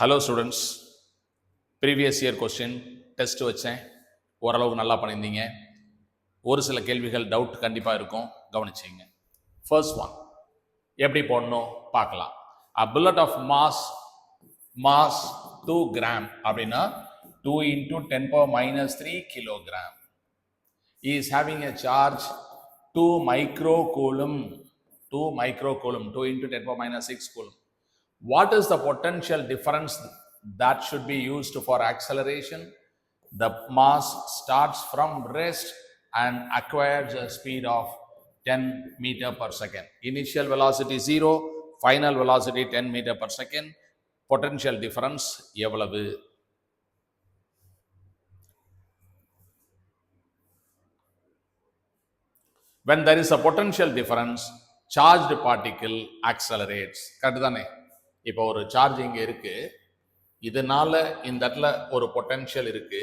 Hello students, previous year question test வச்சேன். ஓரளவு நல்லா பண்ணியிருந்தீங்க. ஒரு சில கேள்விகள் டவுட் கண்டிப்பாக இருக்கும், கவனிச்சிங்க. ஃபர்ஸ்ட் ஒன் எப்படி போடணும் பார்க்கலாம். அ புல்லட் ஆஃப் மாஸ் 2 கிராம் அப்படின்னா 2 × 10⁻³ kilogram is having a charge 2 microcoulomb 2 × 10⁻6 coulomb. What is the potential difference that should be used for acceleration? The mass starts from rest and acquires a speed of 10 meter per second. Initial velocity 0, final velocity 10 meter per second. Potential difference எவ்வளவு? When there is a potential difference, charged particle accelerates. Correct தானே? இப்போ ஒரு charge இங்கே இருக்கு, இதனால இந்த இடத்துல ஒரு பொட்டன்ஷியல் இருக்கு.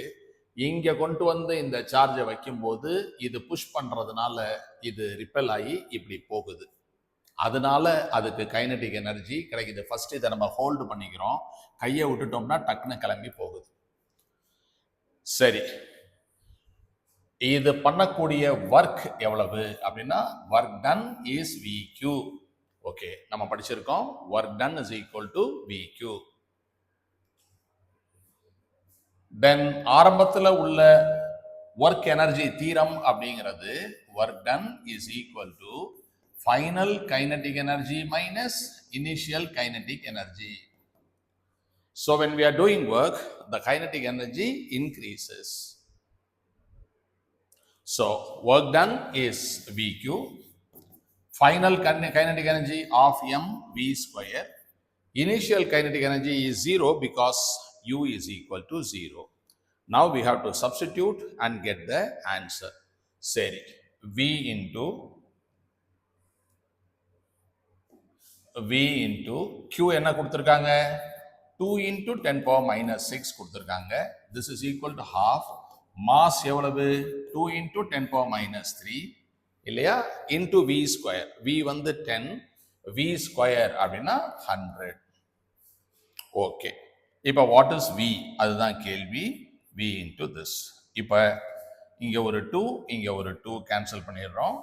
இங்க கொண்டு வந்து இந்த சார்ஜை வைக்கும்போது இது புஷ் பண்றதுனால இது ரிப்பல் ஆகி இப்படி போகுது. அதனால அதுக்கு கைனடிக் எனர்ஜி கிடைக்குது. ஃபர்ஸ்ட் இதை நம்ம ஹோல்டு பண்ணிக்கிறோம், கையை விட்டுட்டோம்னா டக்குன்னு கிளம்பி போகுது. சரி, இது பண்ணக்கூடிய ஒர்க் எவ்வளவு அப்படின்னா work done is VQ. Okay, நம்ம படிச்சிருக்கோம் work done is equal to VQ. தென் ஆரம்பத்தில் உள்ள ஒர்க் எனர்ஜி தீரம் அப்படிங்கிறது work done is equal to final kinetic energy minus initial kinetic energy. So when we are doing work, the kinetic energy increases. So work done is VQ. Final kinetic energy of mv². Initial kinetic energy is 0 because U is equal to 0. Now we have to substitute and get the answer. Seri, V into Q என்ன கொடுத்திருக்காங்க? 2 × 10⁻6 கொடுத்திருக்காங்க. This is equal to half. Mass எவ்வளவு? 2 × 10⁻³ இல்லையா, into V². V வந்து 10, V² அப்படின்னா 100. Okay, இப்போ what is V? அதுதான் கேள்வி. V into this. இப்போ இங்க ஒரு 2, இங்க ஒரு 2 கேன்சல் பண்ணிடுறோம்.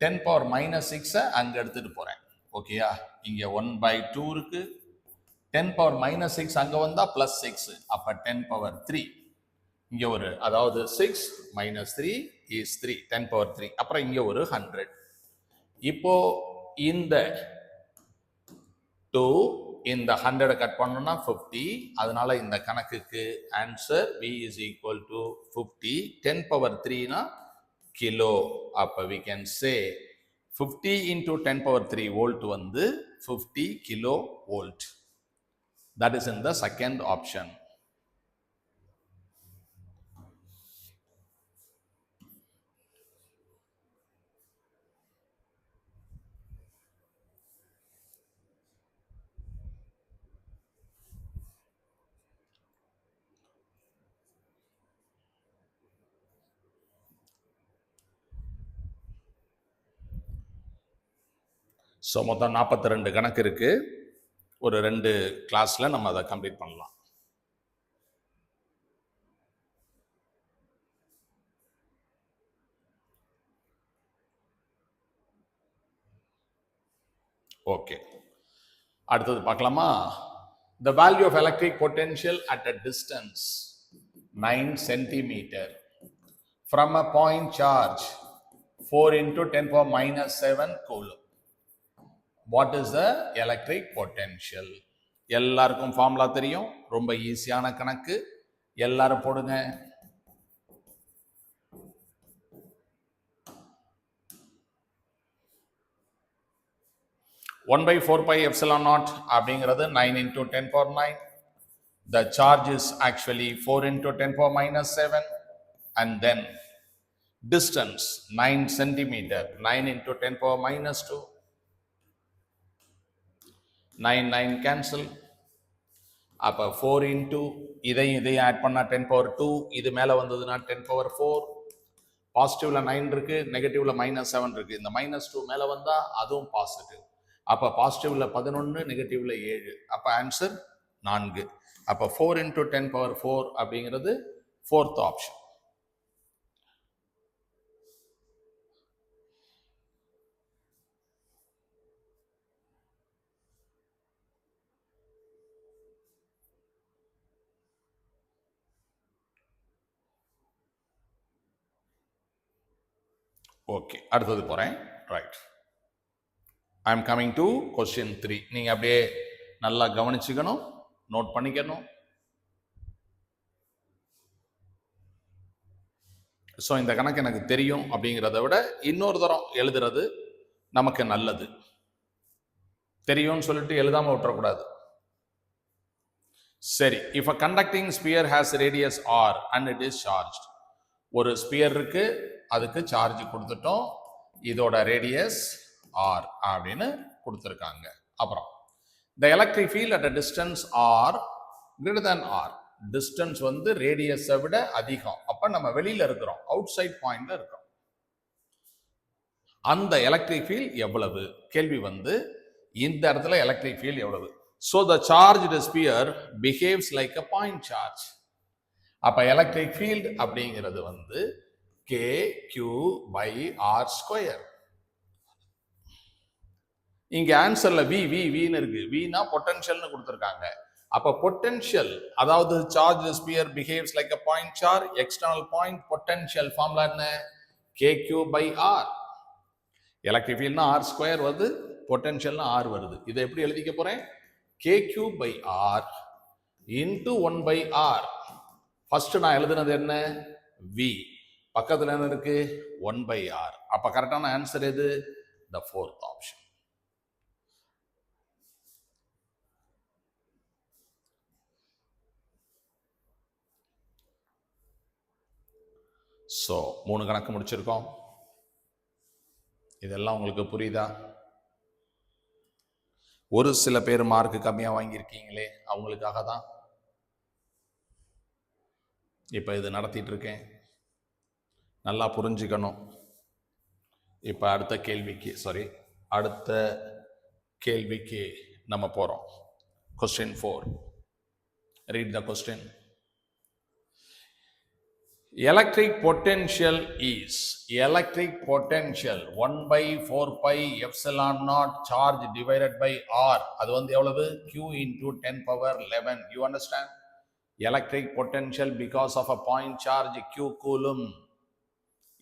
10⁻6 அங்க எடுத்துட்டு போறேன். ஓகேயா, இங்க 1/2 இருக்கு. 10⁻6 அங்க வந்தா +6, அப்ப 10⁻3. இங்க ஒரு, அதாவது 6 - 3 is 3, 10⁻3. அப்புறம் இங்க ஒரு 100. இப்போ இந்த 2 இந்த 100 கட் பண்ணோம்னா 50. அதனால இந்த கணக்குக்கு answer V is equal to 50. 10⁻3 kilo. அப்ப we can say 50 × 10⁻3 வோல்ட் வந்து 50 kilo volt. That is in the second option. So மொத்தம் 42 கணக்கு இருக்கு. ஒரு 2 கிளாஸ்ல நம்ம அதை கம்ப்ளீட் பண்ணலாம். ஓகே, அடுத்தது பார்க்கலாமா? The value of electric potential at a distance 9 centimeter from a point charge 4 × 10⁻⁷ coulomb. What is the electric potential? எல்லாருக்கும் ஃபார்முலா தெரியும், ரொம்ப ஈஸியான கணக்கு. எல்லாரும் போடுங்க. One by 4πε0 அப்படிங்கிறது 9 × 10⁻9. The charge is actually 4 × 10⁻⁷, and then distance 9 centimeter, 9 × 10⁻⁻². 9 9 cancel. அப்ப 4 into இதையும் ஆட் பண்ணா 10⁻2. இது மேல வந்ததுன்னா 10⁻4. பாசிட்டிவ்ல 9 இருக்கு, நெகட்டிவ்ல -7 இருக்கு. இந்த -2 மேல வந்தா அதுவும் பாசிட்டிவ். அப்ப பாசிட்டிவ்ல 11, நெகட்டிவ்ல 7. அப்ப ஆன்சர் 4. அப்போ 4 into 10 power 4 அப்படிங்கிறது fourth ஆப்ஷன். ஓகே, அடுத்தது போகிறேன். Right, I am coming to question 3. நீங்கள் அப்படியே நல்லா கவனிச்சுக்கணும், நோட் பண்ணிக்கணும். ஸோ இந்த கணக்கு எனக்கு தெரியும் அப்படிங்கிறத விட இன்னொரு தரம் எழுதுறது நமக்கு நல்லது. தெரியும்னு சொல்லிட்டு எழுதாமல் விட்டுறக்கூடாது. சரி, if a conducting sphere has radius R and it is charged. ஒரு ஸ்பியர் இருக்கு, அதுக்கு சார்ஜ் கொடுத்துட்டோம், இதோட ரேடியஸ் ஆர் அப்படின்னு கொடுத்துருக்காங்க. அப்புறம் the electric field at a distance R greater than R. Distance வந்து ரேடியஸை விட அதிகம். அப்ப நம்ம வெளியில இருக்கிறோம், அவுட் சைட் பாயிண்ட்ல இருக்கிறோம். அந்த எலக்ட்ரிக் ஃபீல்ட் எவ்வளவு? கேள்வி வந்து இந்த இடத்துல எலக்ட்ரிக் ஃபீல்ட் எவ்வளவு? So the charged sphere behaves like a point charge. அப்ப எலக்ட்ரிக் ஃபீல்ட் அப்படிங்கிறது வந்து K Q by R square. இங்க ஆன்சர்ல வி வி வின்னு இருக்கு. வினா பொட்டன்ஷியல்னு கொடுத்துருக்காங்க. அப்ப பொட்டன்ஷியல், அதாவது charge sphere behaves like a point charge, external point, potential formula என்ன? K Q by R. Electric ஃபீல்ட்னா ஆர் ஸ்கொயர் வருது, பொட்டன்ஷியல்னா ஆர் வருது. இதை எப்படி எழுதிக்க போறேன்? K Q by R into 1 by R. First நான் எழுதுனது என்ன? வி. பக்கத்துல என்ன இருக்கு? 1 பை ஆர். அப்ப கரெக்டான ஆன்சர் எது? The fourth option. ஸோ 3 கணக்கு முடிச்சிருக்கோம். இதெல்லாம் உங்களுக்கு புரியுதா? ஒரு சில பேர் மார்க் கம்மியாக வாங்கியிருக்கீங்களே, அவங்களுக்காக தான் இப்போ இது நடத்திட்டு இருக்கேன். நல்லா புரிஞ்சுக்கணும். இப்போ அடுத்த கேள்விக்கு நம்ம போகிறோம். Question 4. Read the question. Electric potential is 1 by 4 pi epsilon naught charge divided by R. அது வந்து எவ்வளவு? Q into 10 power 11. You understand? Electric potential because of a point charge Q coulomb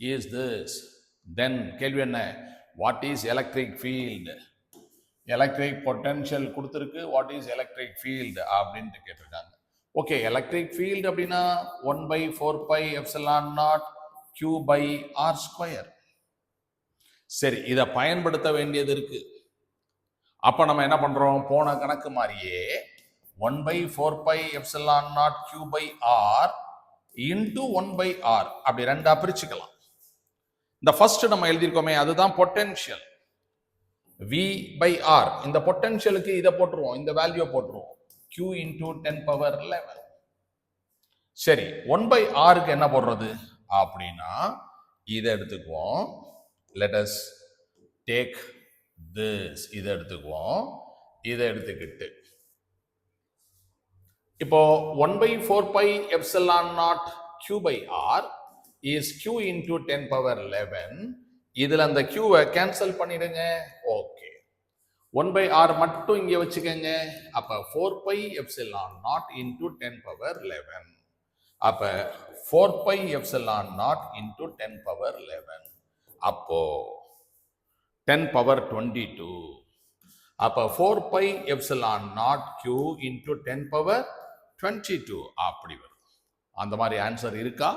is this. Then கேள்வி என்ன? What is electric field? Electric potential கொடுத்திருக்கு, what is electric field அப்படின்ட்டு கேட்டிருக்காங்க. Okay, electric field அப்படின்னா 1 by 4 pi epsilon naught Q by R square. சரி, இதை பயன்படுத்த வேண்டியது இருக்கு. அப்ப நம்ம என்ன பண்றோம்? போன கணக்கு மாதிரியே 1 by 4 pi epsilon naught Q by R into 1 by R அப்படி ரெண்டா பிரிச்சுக்கலாம். இந்த ஃபர்ஸ்ட் நம்ம எழுதியிருக்கோமே, அதுதான் பொட்டன்ஷியல் V by R. இந்த பொட்டன்ஷியலுக்கு இதை போட்டுருவோம், இந்த வேல்யூ போட்டுருவோம், Q into 10 power 11. சரி, 1 by Rக்கு என்ன போடுறது அப்படின்னா இதை எடுத்துக்குவோம். Let us take this. இதை எடுத்துக்குவோம். இதை எடுத்துக்கிட்டு இப்போ 1 by 4 pi epsilon naught Q by R is Q into 10 power 11. இதுல அந்த Qவை கேன்சல் பண்ணிடுங்க. ஓகே, 1 by R மட்டும் இங்க வச்சுக்கங்க. அப்ப 4 pi epsilon naught into 10 power 11. அப்ப 4 pi epsilon naught into 10 power 11. அப்போ 10 power 22. அப்ப 4 pi epsilon naught Q into 10 power 22 அப்படி வரும். அந்த மாதிரி ஆன்சர் இருக்கா?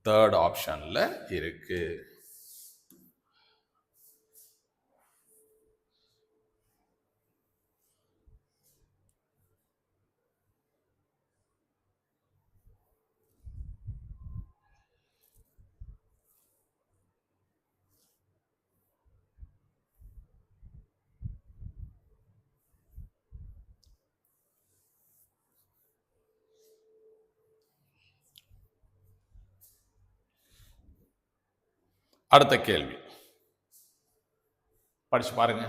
தேர்ட் ஆப்ஷன்ல இருக்கு. அடுத்த கேள்வி படிச்சு பாருங்க.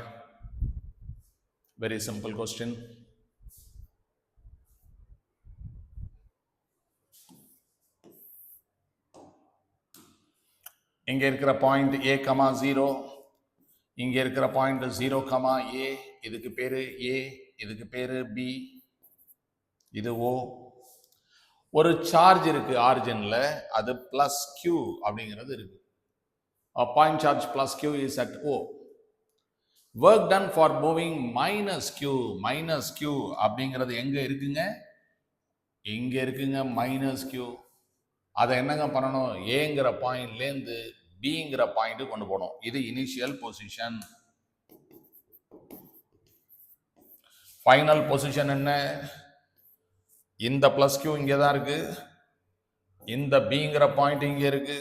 Very simple question. இங்க இருக்கிற பாயிண்ட் a, 0, இங்க இருக்கிற பாயிண்ட் 0, a, இதுக்கு பேரு a, இதுக்கு பேரு b, இது o. ஒரு சார்ஜ் இருக்கு ஆரிஜின்ல, அது பிளஸ் q அப்படிங்கிறது இருக்கு. A point charge plus q is at o. Work done for moving minus q அப்படிங்கிறது எங்க இருக்குங்க? இங்க இருக்குங்க minus q. அதை என்னங்க பண்ணணும்? ஏங்கிற பாயிண்ட்லேருந்து பிங்கிற பாயிண்ட் கொண்டு போகணும். இது இனிஷியல் பொசிஷன். ஃபைனல் பொசிஷன் என்ன? இந்த பிளஸ் கியூ இங்கே தான் இருக்கு, இந்த பிங்கிற பாயிண்ட் இங்கே இருக்கு,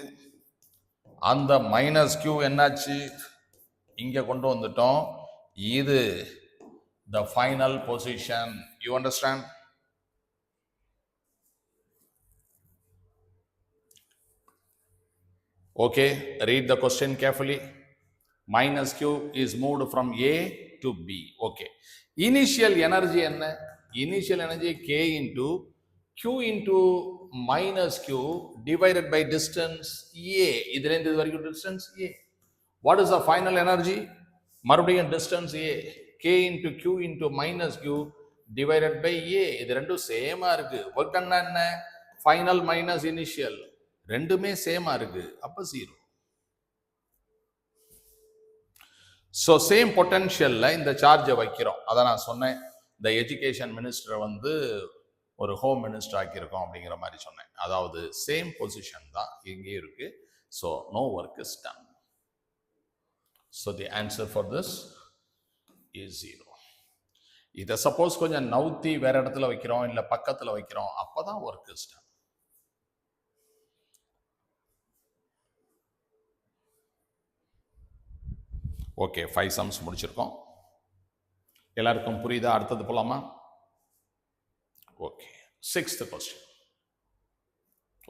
அந்த மைனஸ் கியூ என்னாச்சு? இங்கே கொண்டு வந்துட்டோம். இது the final position. You understand? Okay, read the question carefully. Minus q is moved from A to B. Okay. Initial energy என்ன? Initial energy k into q into minus q divided by distance A. இதுலேருந்து இது வரைக்கும் distance A. What is the final energy? மறுபடியும் distance A. k into q into minus q divided by A. இது ரெண்டும் சேமா இருக்கு. Work done என்ன? Final minus initial, ரெண்டுமே சேமா இருக்கு. அப்ப 0. ஸோ சேம் பொட்டன்ஷியல்ல இந்த சார்ஜை வைக்கிறோம். அதான் நான் சொன்னேன், இந்த எஜுகேஷன் மினிஸ்டரை வந்து ஒரு ஹோம் மினிஸ்டர் ஆக்கியிருக்கோம் அப்படிங்கிற மாதிரி சொன்னேன். அதாவது சேம் பொசிஷன் தான் இங்கேயும் இருக்கு. So no work is done. So the answer for this is 0. இதை சப்போஸ் கொஞ்சம் நவுத்தி வேற இடத்துல வைக்கிறோம், இல்லை பக்கத்தில் வைக்கிறோம், அப்போதான் work is ton. Okay, 5 sums முடிச்சிருக்கோம். எல்லாருக்கும் புரியுதா? அடுத்தது போலாமா? Okay, 6th question.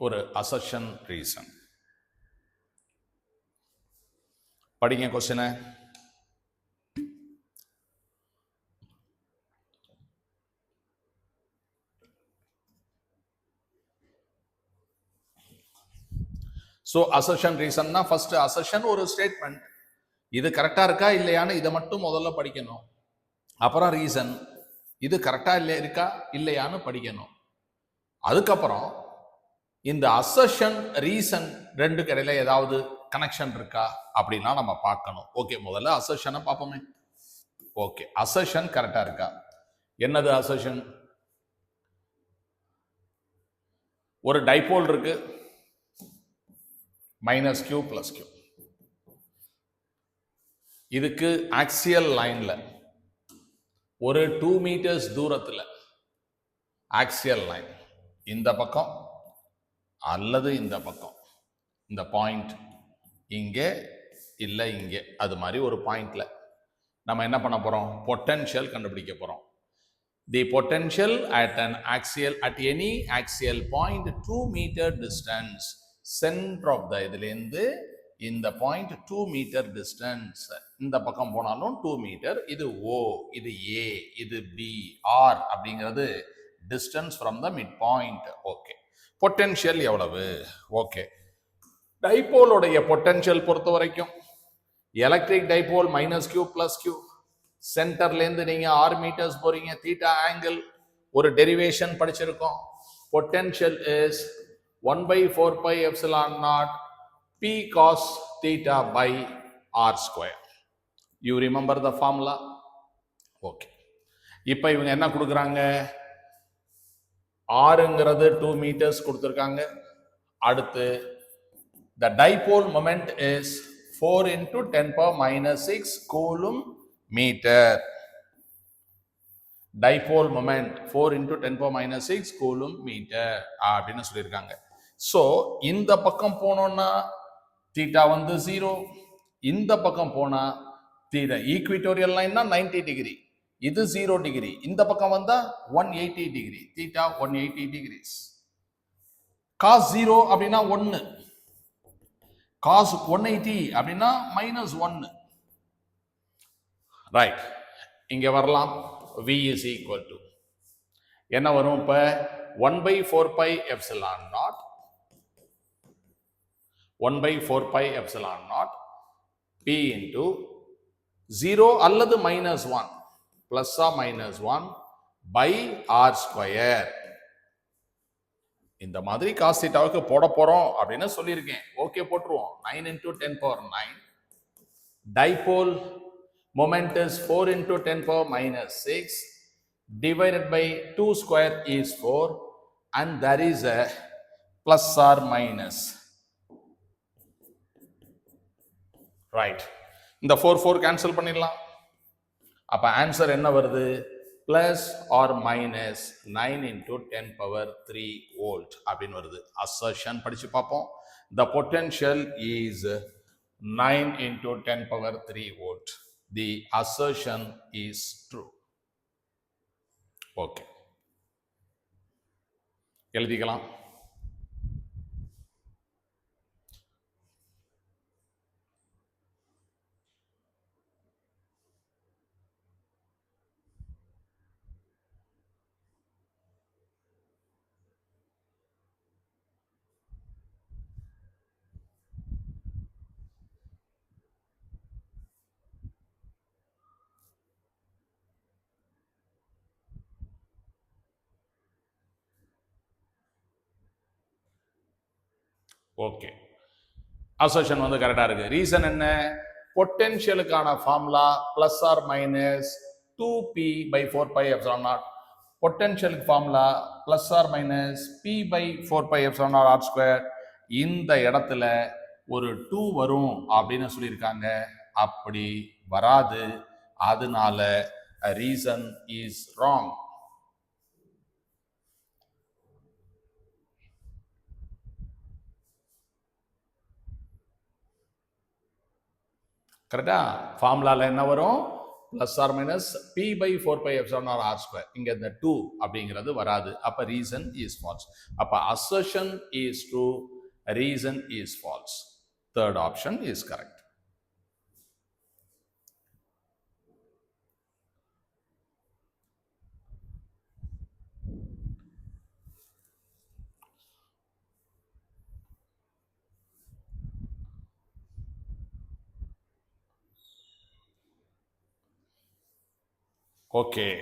ஒரு அசர்ஷன் ரீசன். படிங்க கொஸ்டினை. ஸோ அசர்ஷன் ரீசன்னா ஃபர்ஸ்ட் அசர்ஷன் ஒரு ஸ்டேட்மெண்ட், இது கரெக்டா இருக்கா இல்லையான்னு இதை மட்டும் முதல்ல படிக்கணும். அப்புறம் ரீசன், இது கரெக்டா இருக்கா இல்லையான்னு படிக்கணும். அதுக்கப்புறம் இந்த அசர்ஷன் ரீசன் ரெண்டுக்கு இடையில ஏதாவது கனெக்ஷன் இருக்கா அப்படின்னா நம்ம பார்க்கணும். ஓகே, முதல்ல அசர்ஷனை பார்ப்போமே. ஓகே, அசர்ஷன் கரெக்டா இருக்கா? என்னது அசர்ஷன்? ஒரு டைபோல் இருக்கு, மைனஸ் கியூ பிளஸ் கியூ. இதுக்கு ஆக்சியல் லைன்ல ஒரு 2 மீட்டர்ஸ் தூரத்தில் ஆக்சியல் லைன் இந்த பக்கம் அல்லது இந்த பக்கம், இந்த பாயிண்ட் இங்கே இல்லை இங்கே, அது மாதிரி ஒரு பாயிண்ட்ல நம்ம என்ன பண்ண போறோம்? பொட்டன்ஷியல் கண்டுபிடிக்க போறோம். The potential at an axial at any axial point 2 meter distance, centre of the இதுலேருந்து இந்த பாயிண்ட் 2 மீட்டர் டிஸ்டன்ஸ். இந்த பக்கம் போனாலும் 2 மீட்டர். இது O, இது A, இது B, R அப்படிங்கிறது distance from the mid point. Okay, potential எவ்வளவு? ஓகே, டைபோலோடைய பொட்டன்ஷியல் பொறுத்த வரைக்கும் electric dipole minus Q plus Q, சென்டர்லேருந்து நீங்க 6 மீட்டர்ஸ் போறீங்க, தீட்டா ஆங்கிள் ஒரு டெரிவேஷன் படிச்சிருக்கோம். Potential is 1/4 pi epsilon naught P cos theta by R square. You remember the formula? Okay. இப்போ இவங்க என்ன கொடுக்குறாங்க? ஆறுங்கிறது 2 meters கொடுத்துருக்காங்க. அடுத்து the dipole moment is 4 into 10 power minus 6 coulomb meter. Dipole moment 4 into 10 power minus 6 coulomb meter அப்படின்னு சொல்லியிருக்காங்க. So இந்த பக்கம் போனோம்னா தீட்டா வந்து 0, இந்த பக்கம் போனா தீட்டா ஈக்விட்டோரியல் லைன்னா 90 டிகிரி, இது 0 டிகிரி, இந்த பக்கம் வந்தா 180 டிகிரி, தீட்டா 180 டிகிரிஸ். காஸ் 0 அப்படின்னா 1, காஸ் 180 அப்படின்னா -1. ரைட், இங்க வரலாம். V is equal to என்ன வரும்? இப்ப 1/4 pi epsilon naught 1 by 4 pi epsilon naught p into 0 அல்லது minus 1 plus or minus 1 by r square. இந்த மாதிரி cos thetaவுக்கு போட போறோம் அப்படின்னு சொல்லியிருக்கேன். ஓகே போட்டுருவோம். 9 into 10 power 9. Dipole moment is 4 into 10 power minus 6 divided by 2 square is 4 and there is a plus or minus. Right. இந்த 4 cancel பண்ணிடலாம். அப்ப ஆன்சர் என்ன வருது? plus or minus 9 into 10 power 3 volt அப்படின்னு வருது. assertion படிச்சு பார்ப்போம். The potential is 9 into 10 power 3 volt. The assertion is true. Okay. எழுதிக்கலாம். ஓகே, அசர்ஷன் வந்து கரெக்டா இருக்கு. ரீசன் என்ன? பொட்டென்ஷியலுக்கான formula plus R minus 2p by 4 pi epsilon naught. பொட்டென்ஷியலுக்கு formula plus R minus p by 4 pi epsilon naught r square. இந்த இடத்துல ஒரு 2 வரும் அப்படின்னு சொல்லியிருக்காங்க. அப்படி வராது. அதனால ரீசன் இஸ் ராங். கரெக்டா? ஃபார்முலால என்ன வரும்? Plus R minus p by 4 pi epsilon r square. இங்க இந்த 2 அப்படிங்கிறது வராது. அப்ப ரீசன் இஸ் ஃபால்ஸ். அப்ப assertion is true, reason is false. Third option is correct. Okay,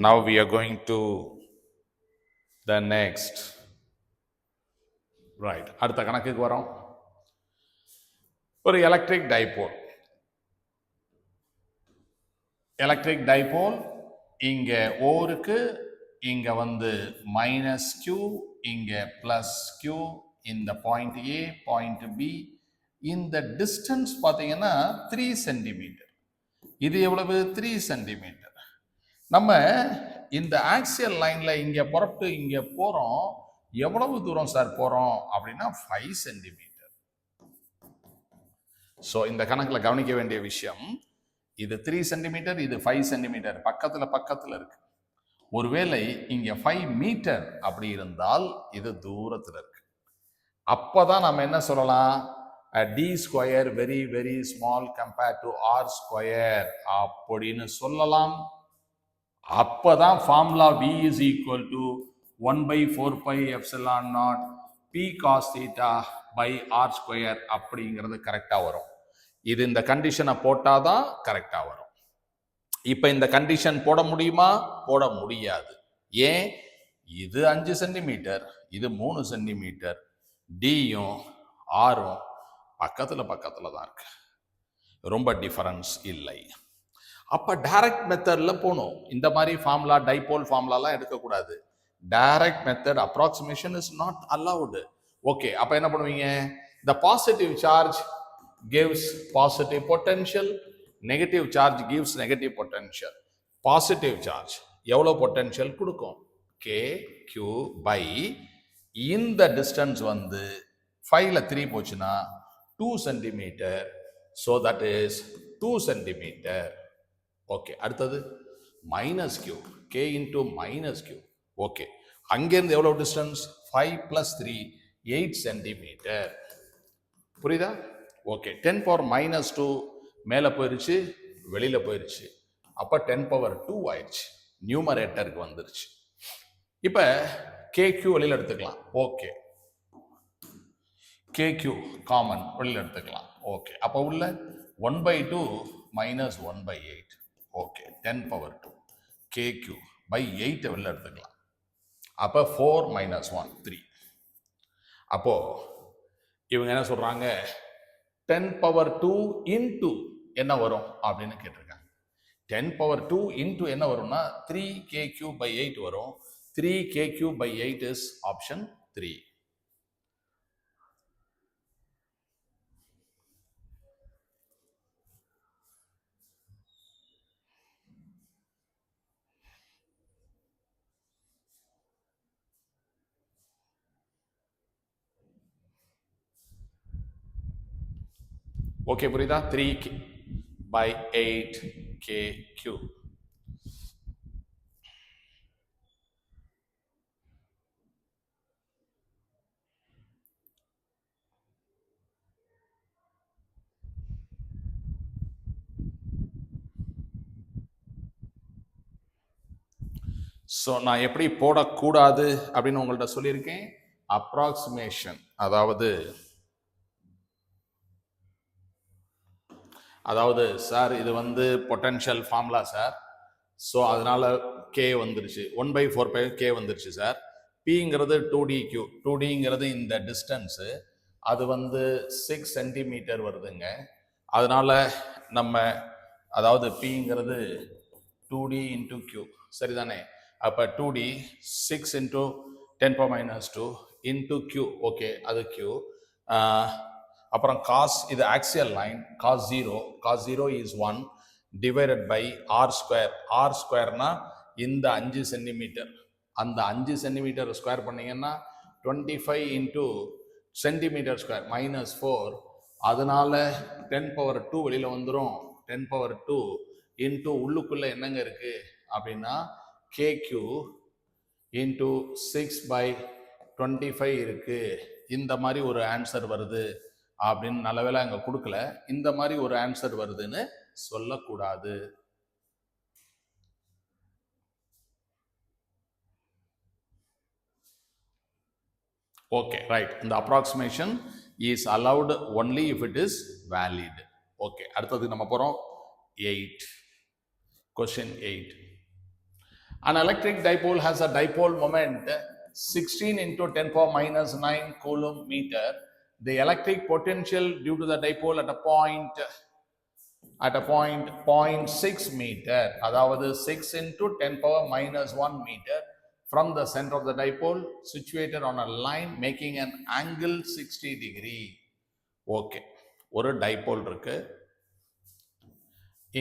now we are going to the next. Right, அடுத்த கணக்குக்கு வரோம். ஒரு எலக்ட்ரிக் டைபோல். எலக்ட்ரிக் டைபோல் இங்க ஓருக்கு, இங்க வந்து மைனஸ் கியூ, இங்க பிளஸ் கியூ, இந்த பாயிண்ட் ஏ, பாயிண்ட் பி. இந்த டிஸ்டன்ஸ் பார்த்தீங்கன்னா 3 சென்டிமீட்டர். இது எவ்வளவு? 3 சென்டிமீட்டர். நம்ம இந்த ஆக்சியல் லைன்ல இங்க புறப்பட்டு இங்க போறோம். எவ்வளவு தூரம் சார் போறோம் அப்படின்னா 5 சென்டிமீட்டர். ஸோ இந்த கணக்குல கவனிக்க வேண்டிய விஷயம், இது 3 சென்டிமீட்டர், இது 5 சென்டிமீட்டர், பக்கத்துல பக்கத்துல இருக்கு. ஒருவேளை இங்க 5 மீட்டர் அப்படி இருந்தால் இது தூரத்துல இருக்கு. அப்பதான் நம்ம என்ன சொல்லலாம்? d square very very small compared to r square அப்படின்னு சொல்லலாம். அப்பதான் formula v is equal to 1 by 4 pi epsilon naught p cos theta by r square அப்படிங்கிறது கரெக்டா வரும். இது இந்த கண்டிஷனை போட்டாதான் கரெக்டா வரும். இப்ப இந்த கண்டிஷன் போட முடியுமா? போட முடியாது. ஏன்? இது 5 சென்டிமீட்டர், இது 3 சென்டிமீட்டர். டியும் ஆரும் பக்கத்துல பக்கத்துல தான் இருக்கு, ரொம்ப டிஃபரன்ஸ் இல்லை. அப்ப டைரக்ட் மெத்தட்ல போகணும். இந்த மாதிரி ஃபார்முலா, டைபோல் ஃபார்முலாலாம் எடுக்கக்கூடாது. Direct method approximation is not allowed. Okay, அப்ப என்ன பண்ணுவீங்க? the positive charge gives positive potential, negative charge gives negative potential. Positive charge எவ்வளவு பொட்டன்ஷியல் கொடுக்கும்? k q by இந்த டிஸ்டன்ஸ் வந்து 5ல 3 போச்சுன்னா 2 centimetre. So that is 2 centimetre. Okay, அடுத்தது minus Q, K into minus Q. Okay, அங்கேருந்து எவ்வளோ distance? 5 + 3 8 centimetre. புரியுதா? ஓகே, 10 பவர் மைனஸ் 2 மேலே போயிருச்சு, வெளியில் போயிருச்சு. அப்போ 10 பவர் 2 ஆயிடுச்சு, நியூமரேட்டருக்கு வந்துருச்சு. இப்போ கேக்யூ வெளியில் எடுத்துக்கலாம். ஓகே, KQ காமன் வெளியில் எடுத்துக்கலாம். ஓகே, அப்போ உள்ள 1/2 minus 1/8. Okay, 10 power 2 KQ by 8 வெளியில் எடுத்துக்கலாம். அப்போ 4 minus 1 3. அப்போ இவங்க என்ன சொல்றாங்க, 10 power 2 into என்ன வரும் அப்படின்னு கேட்டிருக்காங்க. 10 power 2 into என்ன வரும்னா 3KQ by 8 வரும். 3KQ by 8 is option 3. Okay, புரியுதா? 3 by 8 KQ. ஸோ நான் எப்படி போடக்கூடாது அப்படின்னு உங்கள்கிட்ட சொல்லியிருக்கேன். அப்ராக்சிமேஷன், அதாவது சார் இது வந்து பொட்டன்ஷியல் ஃபார்முலா சார், ஸோ அதனால K வந்துருச்சு, 1/4 K வந்துருச்சு சார். Pங்கிறது 2DQ, 2Dங்கிறது இந்த டிஸ்டன்ஸு, அது வந்து 6 சென்டிமீட்டர் வருதுங்க. அதனால நம்ம Pங்கிறது 2D into Q, சரிதானே? அப்போ 2D 6 into 10 power minus 2 into Q. Okay, அது Q. அப்புறம் காஸ், இது axial line, cos 0 is 1 divided by R square. R ஸ்கொயர்னா இந்த 5 சென்டிமீட்டர், அந்த 5 சென்டிமீட்டர் ஸ்கொயர் பண்ணிங்கன்னா 25 இன்ட்டு சென்டிமீட்டர் ஸ்கொயர் minus 4. அதனால 10 power 2 வெளியில் வந்துடும். 10 power 2 இன்ட்டு உள்ளுக்குள்ளே என்னங்க இருக்குது அப்படின்னா KQ இன்ட்டு 6/25 இருக்குது. இந்த மாதிரி ஒரு ஆன்சர் வருது அப்படின்னு நல்லவேளை அங்கே கொடுக்கல. இந்த மாதிரி ஒரு ஆன்சர் வருதுன்னு சொல்லக்கூடாது. Okay, right. இந்த approximation is allowed only if it is valid. Okay, அடுத்தது நம்ம போகிறோம் 8. Question 8. An electric dipole has a dipole moment 16 into 10 power minus 9 coulomb meter. The electric potential due to the dipole at a point 0.6 meter, அதாவது 6 into 10 power minus 1 meter from the center of the dipole situated on a line making an angle 60 degree. Okay, ஒரு dipole இருக்கு,